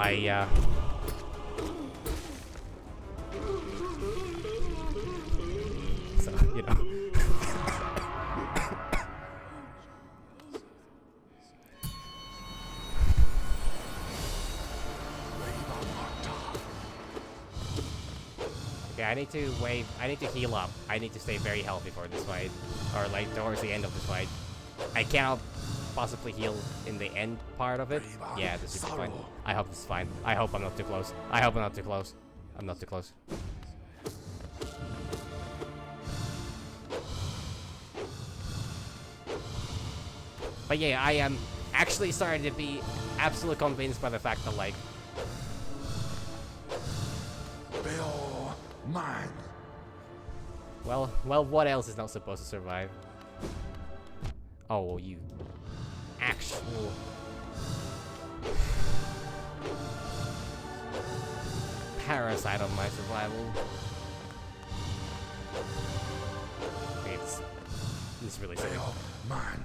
so, you know. I need to wait. I need to heal up. I need to stay very healthy for this fight. Or like towards the end of this fight. I cannot possibly heal in the end part of it. Yeah, this should be fine. I hope this is fine. I hope I'm not too close. I hope I'm not too close. I'm not too close. But yeah, I am actually starting to be absolutely convinced by the fact that, like... Bill, mine. Well, what else is not supposed to survive? Oh, you... actual... parasite on my survival. It's really silly. Bill, mine.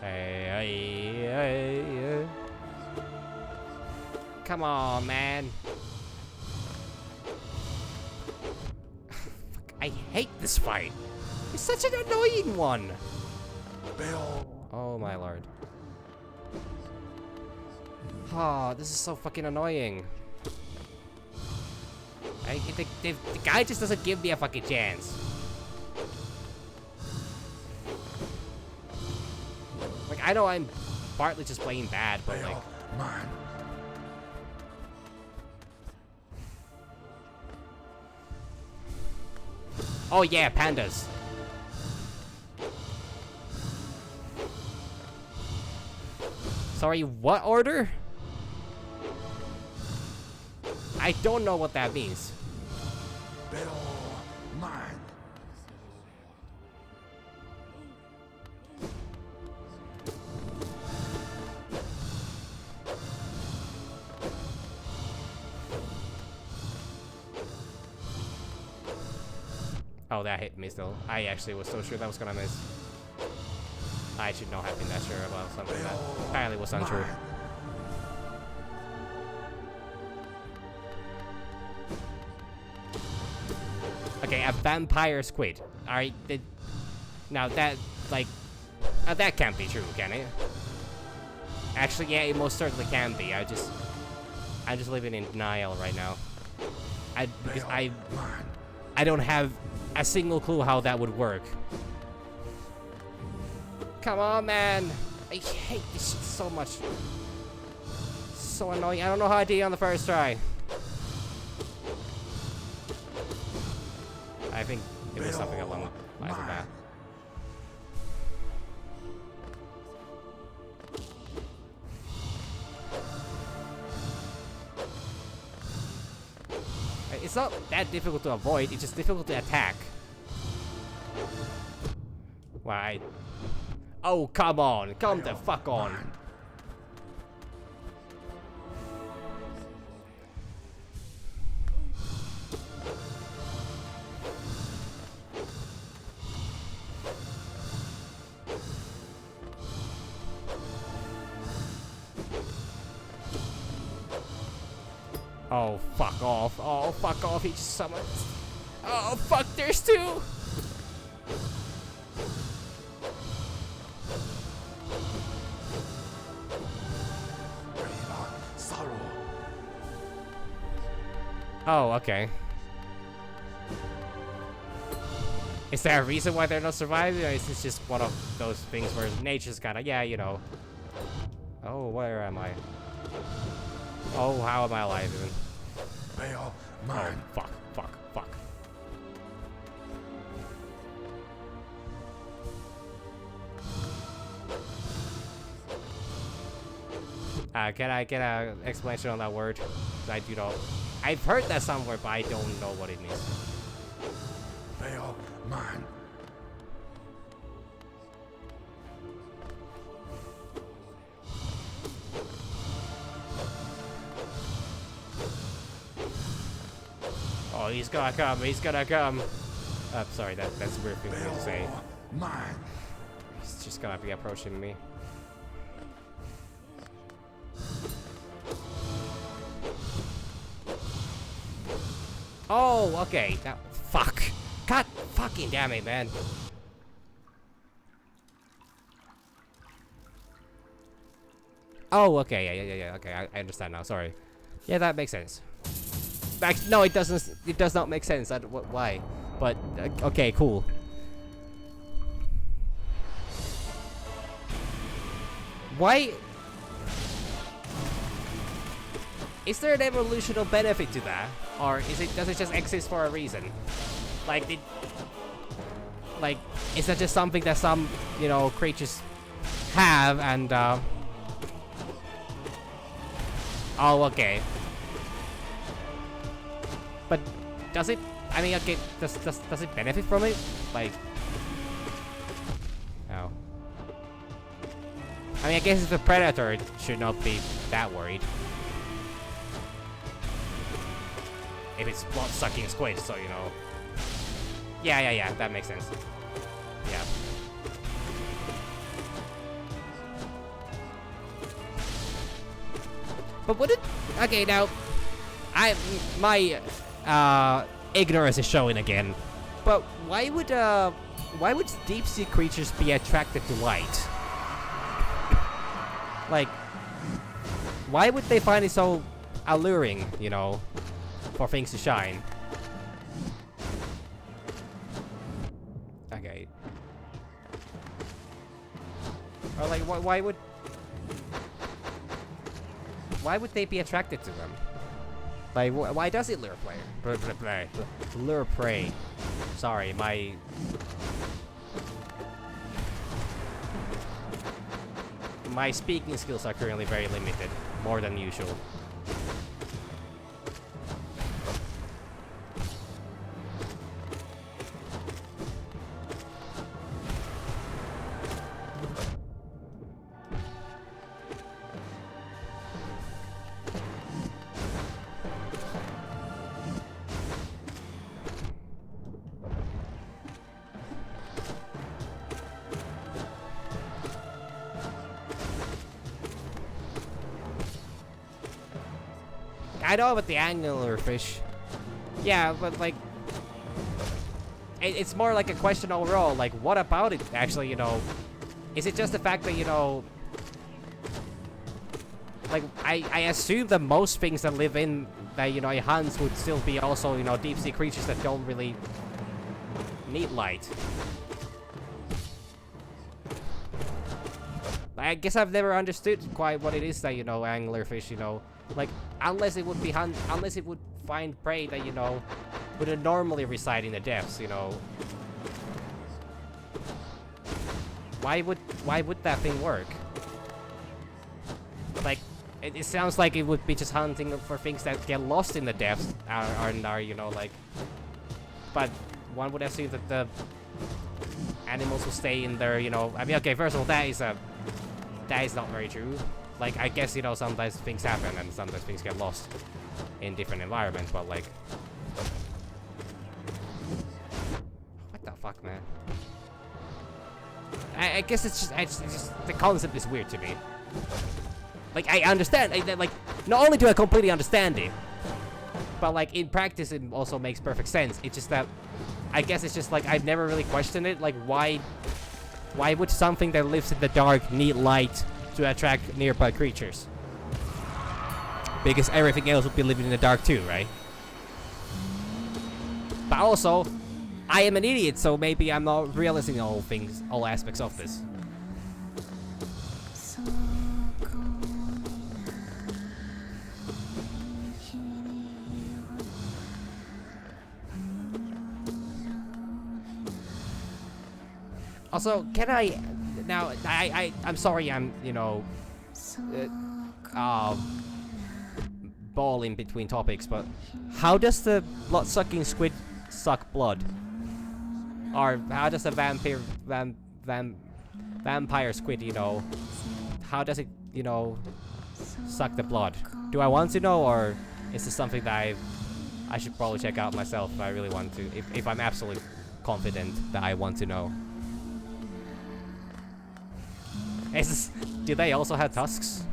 Hey. Come on, man. I hate this fight. It's such an annoying one. Bill. Oh my lord. Oh, this is so fucking annoying. The guy just doesn't give me a fucking chance. Like, I know I'm partly just playing bad, but Bill, like... mine. Oh yeah, pandas. Sorry, what order? I don't know what that means. Bill, mine. Oh, that hit me still. I actually was so sure that was gonna miss. I should not have been that sure about something that apparently was untrue. Mine. Okay, a vampire squid. Alright, now that, like... that can't be true, can it? Actually, yeah, it most certainly can be. I'm just living in denial right now. Because Bill, mine. I don't have a single clue how that would work. Come on, man. I hate this shit so much. So annoying. I don't know how I did it on the first try. I think it was something along the lines of that. It's not that difficult to avoid, it's just difficult to attack. Why? Oh, come on. Come the fuck on. Oh, fuck off. Oh, fuck off. He just summoned. Oh, fuck, there's two. Oh, okay. Is there a reason why they're not surviving, or is this just one of those things where nature's kinda, yeah, you know. Oh, where am I? Oh, how am I alive even? Bill, Oh, mine. fuck. Can I get an explanation on that word? I do not. I've heard that somewhere, but I don't know what it means. Bill, mine. Oh, he's gonna come. He's gonna come. Sorry, that's a weird thing for me to say. Bill, mine. He's just gonna be approaching me. Oh, okay. That fuck. God fucking damn it, man. Oh, okay. Yeah. Okay, I understand now. Sorry. Yeah, that makes sense. No, it doesn't. It does not make sense. Why? But okay, cool. Why? Is there an evolutional benefit to that, or does it just exist for a reason? Like, is that just something that some, you know, creatures have and oh, okay. But does it? I mean, okay, does it benefit from it? Like, oh. I mean, I guess if a predator, it should not be that worried. If it's blood-sucking squid, so you know. Yeah, that makes sense. Yeah. But would it? Okay, now, my ignorance is showing again. But why would deep sea creatures be attracted to light? Like, why would they find it so alluring, you know, for things to shine? Okay. Or like, why would they be attracted to them? Like, why does it lure prey? Lure prey. Sorry, my speaking skills are currently very limited, more than usual. I know about the anglerfish. Yeah, but like, it's more like a question overall. Like, what about it actually, you know? Is it just the fact that, you know, like, I assume that most things that live in, that, you know, it hunts would still be also, you know, deep sea creatures that don't really need light. I guess I've never understood quite what it is that, you know, anglerfish, you know, like, unless it would find prey that, you know, wouldn't normally reside in the depths, you know. Why would that thing work? Like, it sounds like it would be just hunting for things that get lost in the depths, are you know, like, but one would assume that the animals will stay in there, you know. I mean, okay, first of all, that is not very true. Like, I guess, you know, sometimes things happen and sometimes things get lost in different environments, but like, what the fuck, man? I guess it's just the concept is weird to me. Like, I understand, like, not only do I completely understand it, but like, in practice it also makes perfect sense. It's just that, I guess it's just like, I've never really questioned it. Like, why would something that lives in the dark need light to attract nearby creatures? Because everything else would be living in the dark too, right? But also, I am an idiot, so maybe I'm not realizing all aspects of this. Also, can I now? I'm sorry. I'm, you know, balling between topics, but how does the blood-sucking squid suck blood? Or how does a vampire squid, you know, how does it, you know, suck the blood? Do I want to know, or is this something that I should probably check out myself if I really want to, if I'm absolutely confident that I want to know? Do they also have tusks?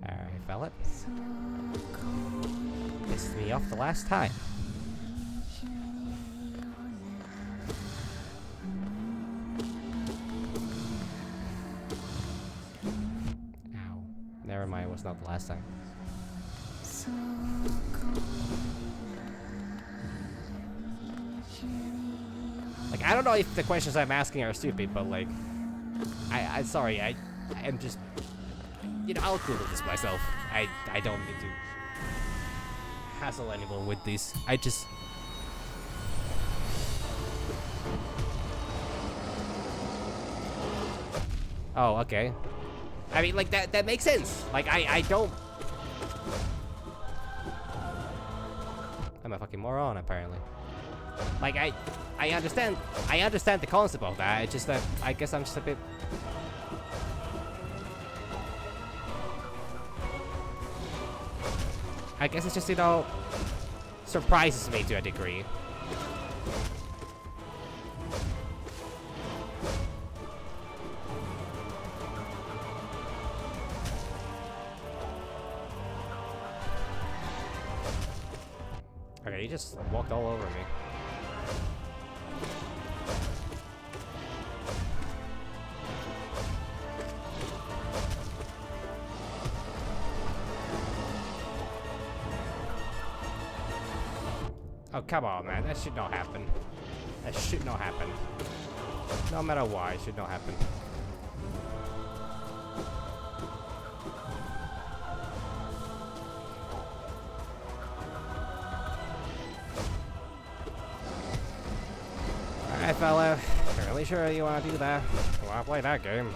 Alright, fell it. pissed me off the last time. Ow. Never mind, it was not the last time. Like, I don't know if the questions I'm asking are stupid, but like, I'm sorry, I'm just, you know, I'll Google this myself. I don't need to hassle anyone with this. I just. Oh, okay. I mean, like, that makes sense. Like, I don't. I'm a fucking moron, apparently. Like, I understand the concept of that. It's just that I guess I'm just a bit. I guess it's just, you know, surprises me to a degree. Okay, he just walked all over me. Oh, come on, man. That should not happen. That should not happen. No matter why, it should not happen. Alright, fella. Really sure you want to do that? Well, I'll play that game.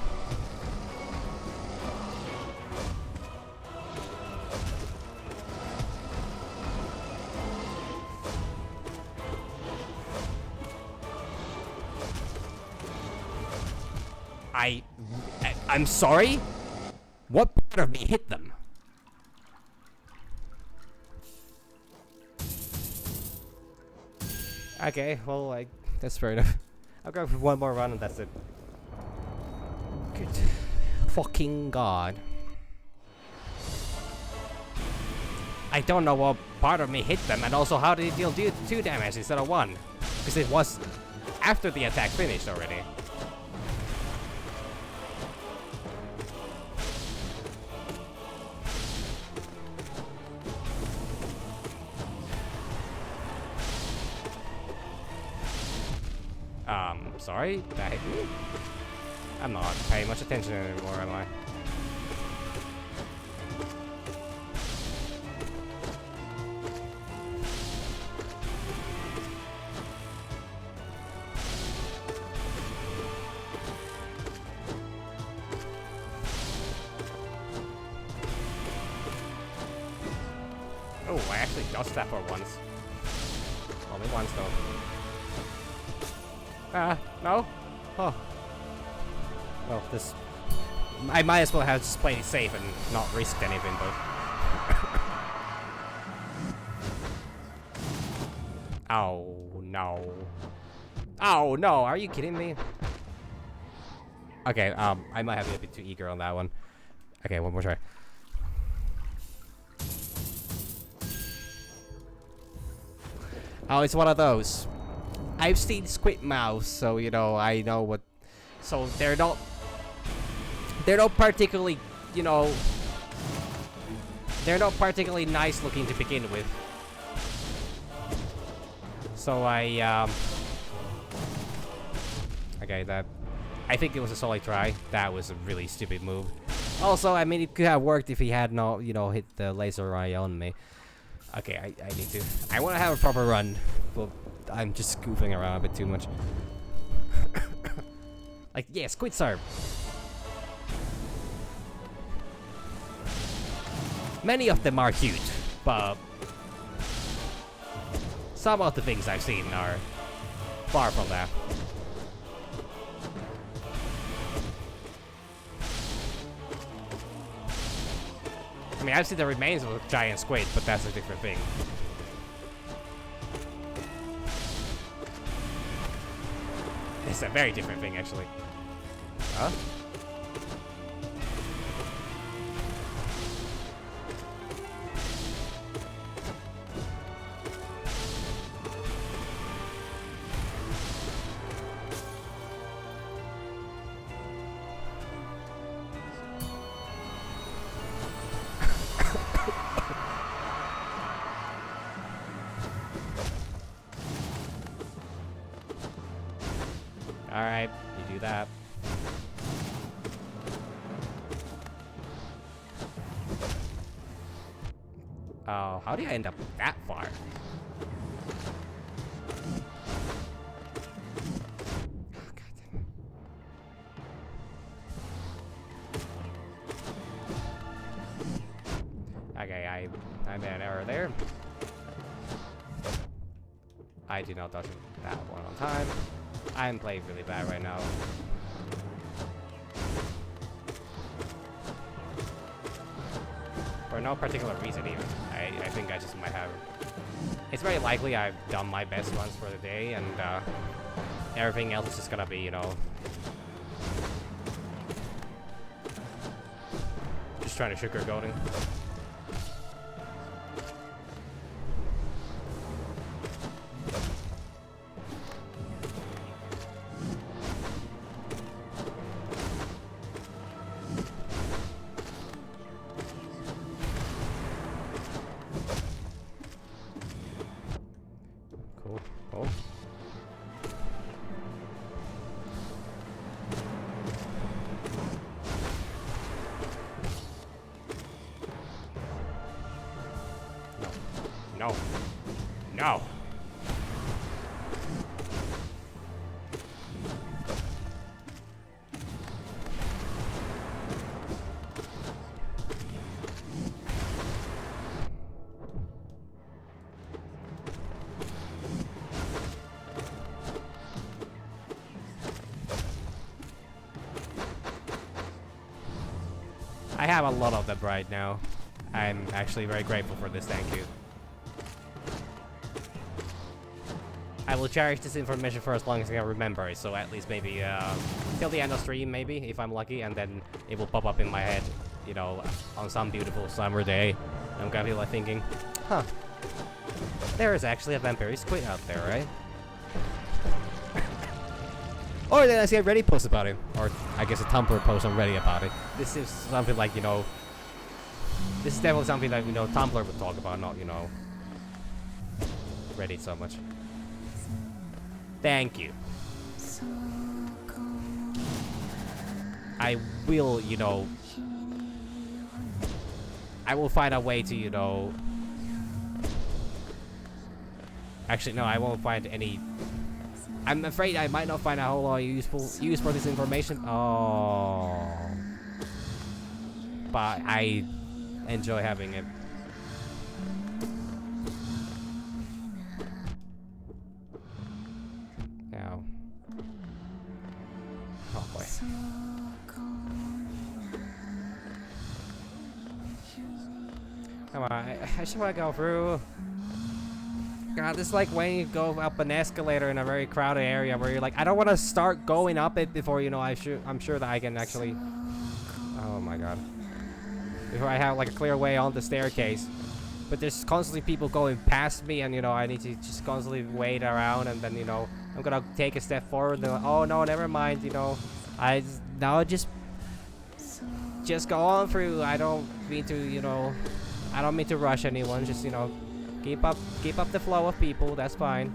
I'm sorry? What part of me hit them? Okay, well, that's fair enough. I'll go for one more run and that's it. Good fucking god. I don't know what part of me hit them, and also how did it deal 2 damage instead of 1? Because it was after the attack finished already. Sorry, that hit me? I'm not paying much attention anymore, am I? Oh, I actually dodged that for once. Only once though. No? Oh. Well, this. I might as well have just played it safe and not risked anything, but. Oh, no. Oh, no, are you kidding me? Okay, I might have been a bit too eager on that one. Okay, one more try. Oh, it's one of those. I've seen Squid Mouse, so you know I know what. So they're not particularly, you know, they're not particularly nice looking to begin with. So okay, I think it was a solid try. That was a really stupid move. Also, I mean, it could have worked if he had not, you know, hit the laser eye on me. Okay, I need to. I want to have a proper run, but I'm just goofing around a bit too much. Like, yeah, squids are. Many of them are cute, but some of the things I've seen are far from that. I mean, I've seen the remains of a giant squid, but that's a different thing. It's a very different thing, actually. Huh? Oh, how do I end up that far? Oh, God damn it. Okay, I made an error there. I do not touch that one on time. I'm playing really bad right now. For no particular reason even. I think I just might have... It's very likely I've done my best ones for the day, and everything else is just gonna be, you know... just trying to sugarcoat it. Cool. Cool. No. No. No. I have a lot of them right now. I'm actually very grateful for this, thank you. I will cherish this information for as long as I can remember it, so at least maybe till the end of stream, maybe, if I'm lucky, and then it will pop up in my head, you know, on some beautiful summer day. I'm gonna be like thinking, huh, there is actually a vampire squid out there, right? Or then I see a Reddit post about it, or I guess a Tumblr post on Reddit about it. This is something like, you know, this is definitely something that, you know, Tumblr would talk about, not, you know, Reddit so much. Thank you. I will, you know, I will find a way to, you know, actually, no, I won't find any. I'm afraid I might not find a whole lot of useful use for this information. Oh, but I enjoy having it. Now, oh boy. Come on, I just want to go through. God, this is like when you go up an escalator in a very crowded area where you're like, I don't want to start going up it before, you know, I'm sure that I can actually... Oh my god. Before I have like a clear way on the staircase. But there's constantly people going past me, and, you know, I need to just constantly wait around, and then, you know, I'm gonna take a step forward and oh no, never mind, you know. Just go on through. I don't mean to, you know, I don't mean to rush anyone, just, you know, keep up the flow of people, that's fine.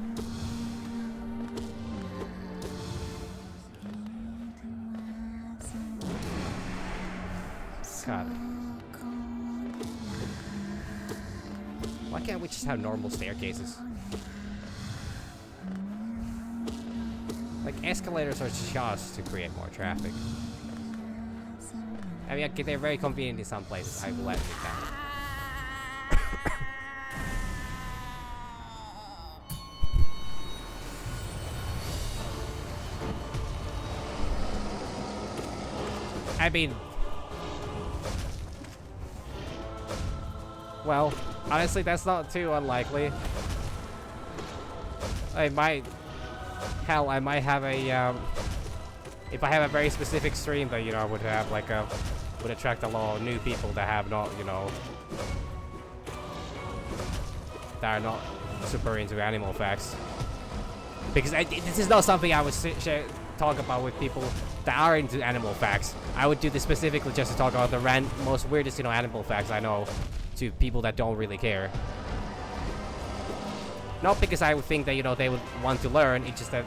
God. Why can't we just have normal staircases? Like, escalators are just to create more traffic. I mean, they're very convenient in some places, I will admit that. I mean, well, honestly, that's not too unlikely. I might have a, if I have a very specific stream that, you know, would have like would attract a lot of new people that have not, you know, that are not super into animal facts. Because this is not something I would talk about with people that are into animal facts. I would do this specifically just to talk about the most weirdest, you know, animal facts I know to people that don't really care. Not because I would think that, you know, they would want to learn, it's just that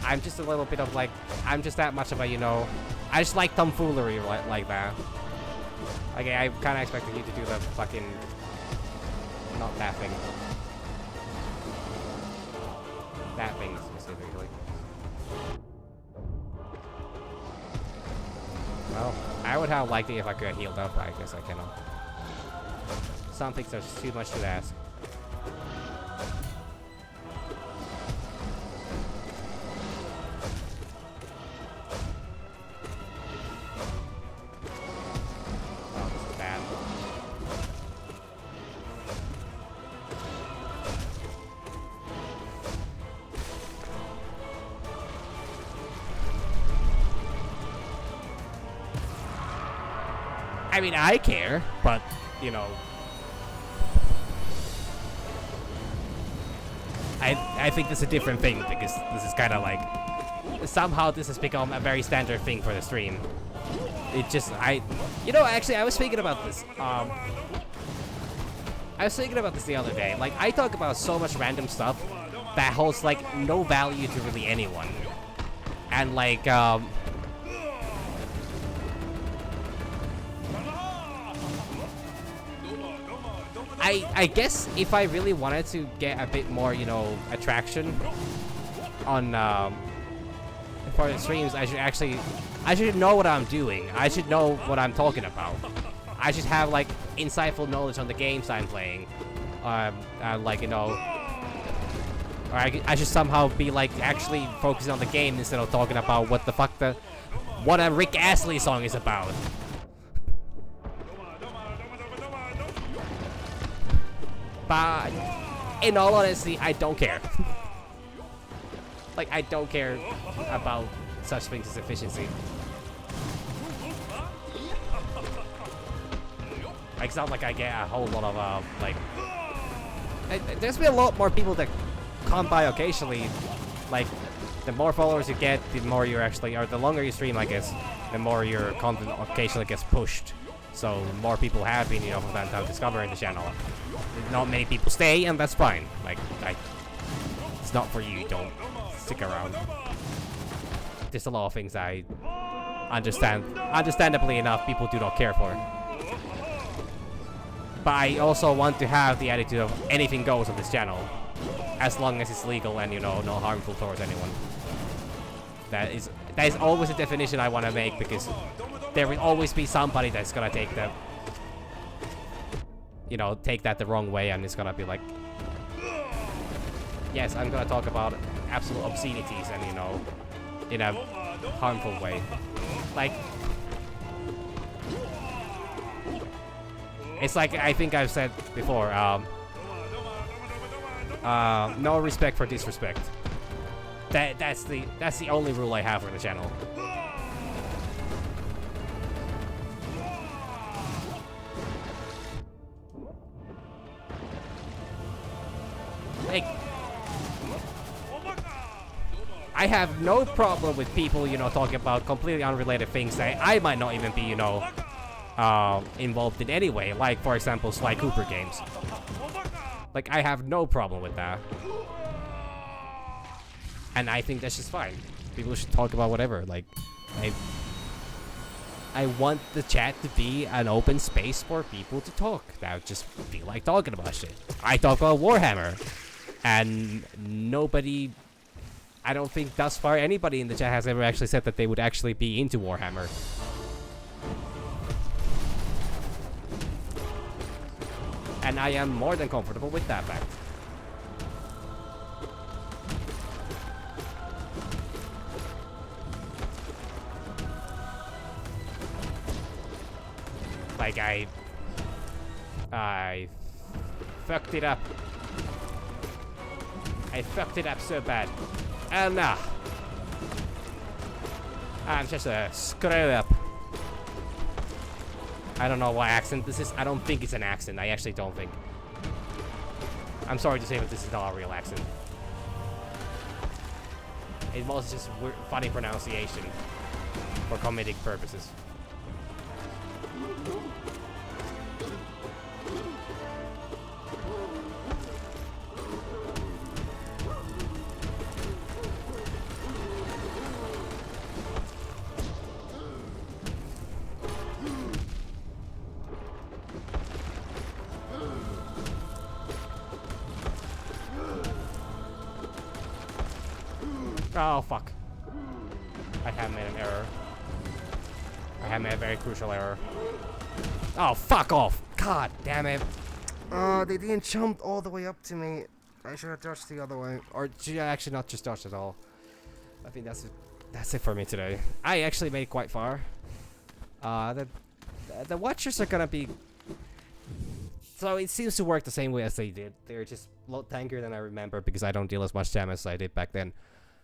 I'm just a little bit of like, I'm just that much of a, you know, I just like tomfoolery like that. Okay, I kind of expected you to do the fucking Not that thing. That thing specifically. Well, I would have liked it if I could have healed up, but I guess I cannot. Some things are too much to ask. Oh, this is bad. I mean, I care, but, you know, I think this is a different thing, because this is kind of like, somehow this has become a very standard thing for the stream. It just, you know, actually, I was thinking about this, I was thinking about this the other day. Like, I talk about so much random stuff that holds, like, no value to really anyone. And, like, I guess if I really wanted to get a bit more, you know, attraction on, for the streams, I should know what I'm doing. I should know what I'm talking about. I should have, like, insightful knowledge on the games I'm playing. Like, you know, or I should somehow be, like, actually focusing on the game instead of talking about what the fuck what a Rick Astley song is about. But in all honesty, I don't care. Like, I don't care about such things as efficiency. Like, it's not like I get a whole lot of, like... There's been a lot more people that come by occasionally. Like, the more followers you get, the more you're actually... Or the longer you stream, I guess, the more your content occasionally gets pushed. So, more people have been, you know, from that time discovering the channel. Not many people stay, and that's fine. Like, it's not for you, don't stick around. There's a lot of things I understandably enough, people do not care for. But I also want to have the attitude of anything goes on this channel. As long as it's legal and, you know, not harmful towards anyone. That is always a definition I want to make, because there will always be somebody that's gonna take the... You know, take that the wrong way, and it's gonna be like... Yes, I'm gonna talk about absolute obscenities and, you know, in a harmful way. Like... It's like, I think I've said before, no respect for disrespect. That's the only rule I have for the channel. Like, I have no problem with people, you know, talking about completely unrelated things that I might not even be, you know, involved in anyway. Like, for example, Sly Cooper games. Like, I have no problem with that. And I think that's just fine. People should talk about whatever. Like, I want the chat to be an open space for people to talk. That would just feel like talking about shit. I talk about Warhammer. And nobody, I don't think thus far anybody in the chat has ever actually said that they would actually be into Warhammer. And I am more than comfortable with that fact. Like, I fucked it up. I fucked it up so bad. And now, I'm just a screw up. I don't know what accent this is. I don't think it's an accent. I actually don't think. I'm sorry to say, but this is not a real accent. It's mostly just weird, funny pronunciation for comedic purposes. Oh, fuck. I have made an error. I have made a very crucial error. Oh, fuck off! God damn it. Oh, they didn't jump all the way up to me. I should have dodged the other way. Or should I actually not just dodge at all? I think that's it for me today. I actually made it quite far. The Watchers are gonna be... So it seems to work the same way as they did. They're just a lot tankier than I remember because I don't deal as much damage as I did back then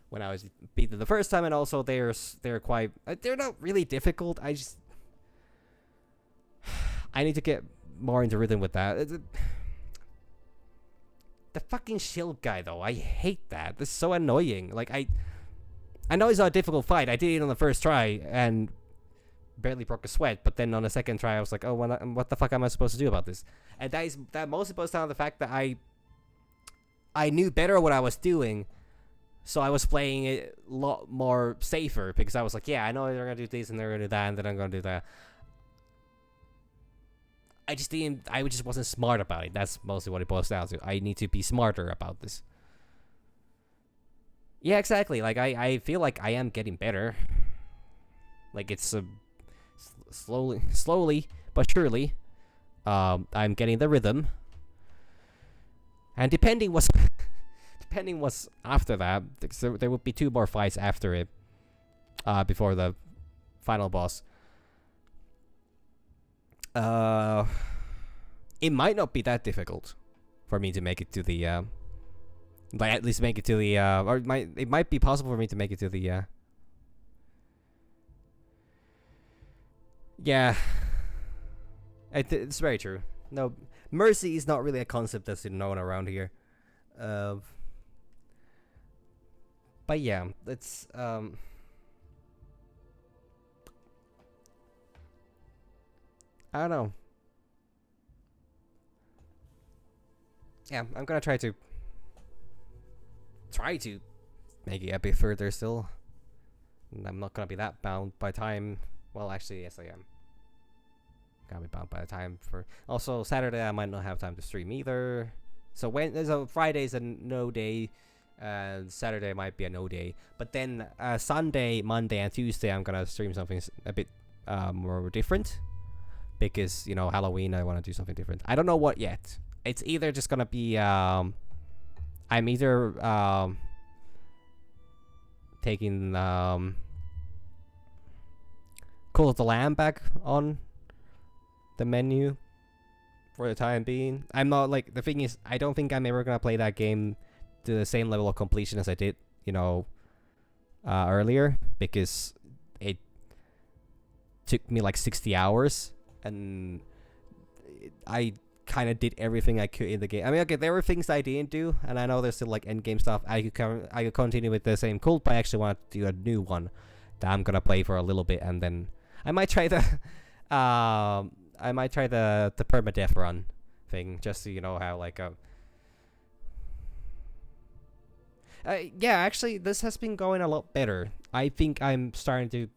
when I was beat them the first time, and also they're quite... they're not really difficult. I need to get more into rhythm with that. The fucking shield guy, though, I hate that. This is so annoying. Like, I know it's not a difficult fight. I did it on the first try and barely broke a sweat, but then on the second try, I was like, oh, what the fuck am I supposed to do about this? And that mostly boils down to the fact that I knew better what I was doing, so I was playing it a lot more safer, because I was like, yeah, I know they're gonna do this and they're gonna do that, and then I'm gonna do that. I just wasn't smart about it. That's mostly what it boils down to. I need to be smarter about this. Yeah, exactly. Like, I feel like I am getting better. Like, it's slowly but surely. I'm getting the rhythm. And depending what's after that, there would be 2 more fights after it, before the final boss. It might not be that difficult for me to make it to the, like, at least make it to the, or it might be possible for me to make it to the, yeah. It's very true. No, mercy is not really a concept that's known around here. But yeah, it's, I don't know. Yeah, I'm gonna try to make it a bit further still. And I'm not gonna be that bound by time. Well, actually, yes, I am. Gonna be bound by the time for. Also, Saturday I might not have time to stream either. So Friday's a no day, and Saturday might be a no day. But then Sunday, Monday, and Tuesday I'm gonna stream something a bit more different. Because, you know, Halloween, I want to do something different. I don't know what yet. It's either just gonna be, I'm either, taking, Call of the Lamb back on the menu for the time being. I'm not, like, the thing is, I don't think I'm ever gonna play that game to the same level of completion as I did, you know, earlier. Because it took me, like, 60 hours. And I kind of did everything I could in the game. I mean, okay, there were things I didn't do, and I know there's still like end game stuff. I could continue with the same cult, but I actually want to do a new one that I'm gonna play for a little bit, and then I might try the the permadeath run thing, just so you know how like yeah, actually this has been going a lot better. I think I'm starting to.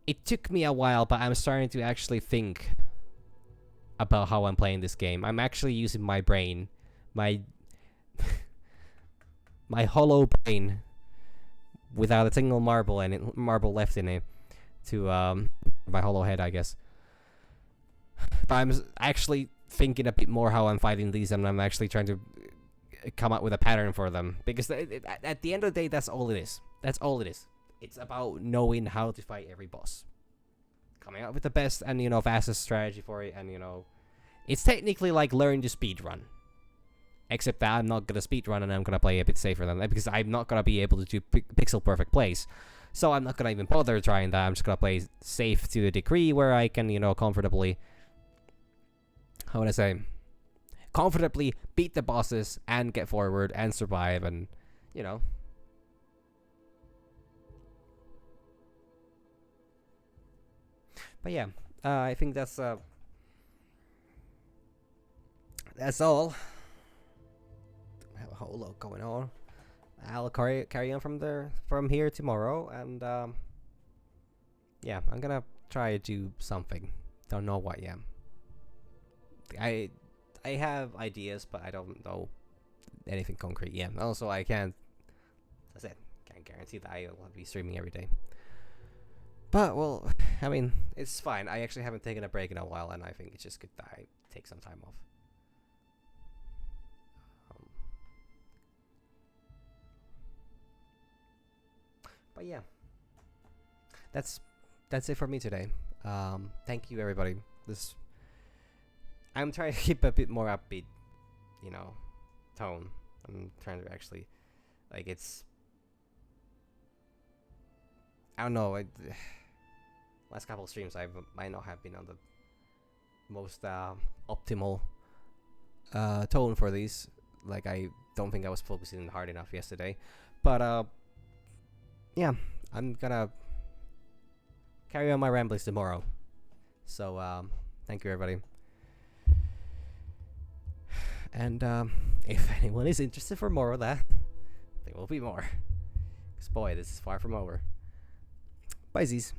It took me a while, but I'm starting to actually think about how I'm playing this game. I'm actually using my brain, my hollow brain, without a single marble left in it, to my hollow head, I guess. But I'm actually thinking a bit more how I'm fighting these, and I'm actually trying to come up with a pattern for them. Because at the end of the day, that's all it is. That's all it is. It's about knowing how to fight every boss. Coming up with the best and, you know, fastest strategy for it, and, you know, it's technically like learning to speedrun. Except that I'm not gonna speedrun, and I'm gonna play a bit safer than that, because I'm not gonna be able to do pixel perfect plays. So I'm not gonna even bother trying that. I'm just gonna play safe to a degree where I can, you know, comfortably, how would I say, comfortably beat the bosses and get forward and survive, and, you know. But yeah, I think that's all. I have a whole lot going on. I'll carry on from here tomorrow, and yeah, I'm gonna try to do something. Don't know what yet. I have ideas, but I don't know anything concrete yet. Also, I can't As I said, can't guarantee that I'll be streaming every day. But, well, I mean, it's fine. I actually haven't taken a break in a while, and I think it's just good that I take some time off. But yeah, that's it for me today. Thank you, everybody. I'm trying to keep a bit more upbeat, tone. I'm trying to actually, I don't know. Last couple of streams, I might not have been on the most optimal tone for these. I don't think I was focusing hard enough yesterday. But yeah, I'm gonna carry on my ramblings tomorrow. So thank you, everybody. And if anyone is interested for more of that, there will be more. Because boy, this is far from over. Bye, Z's.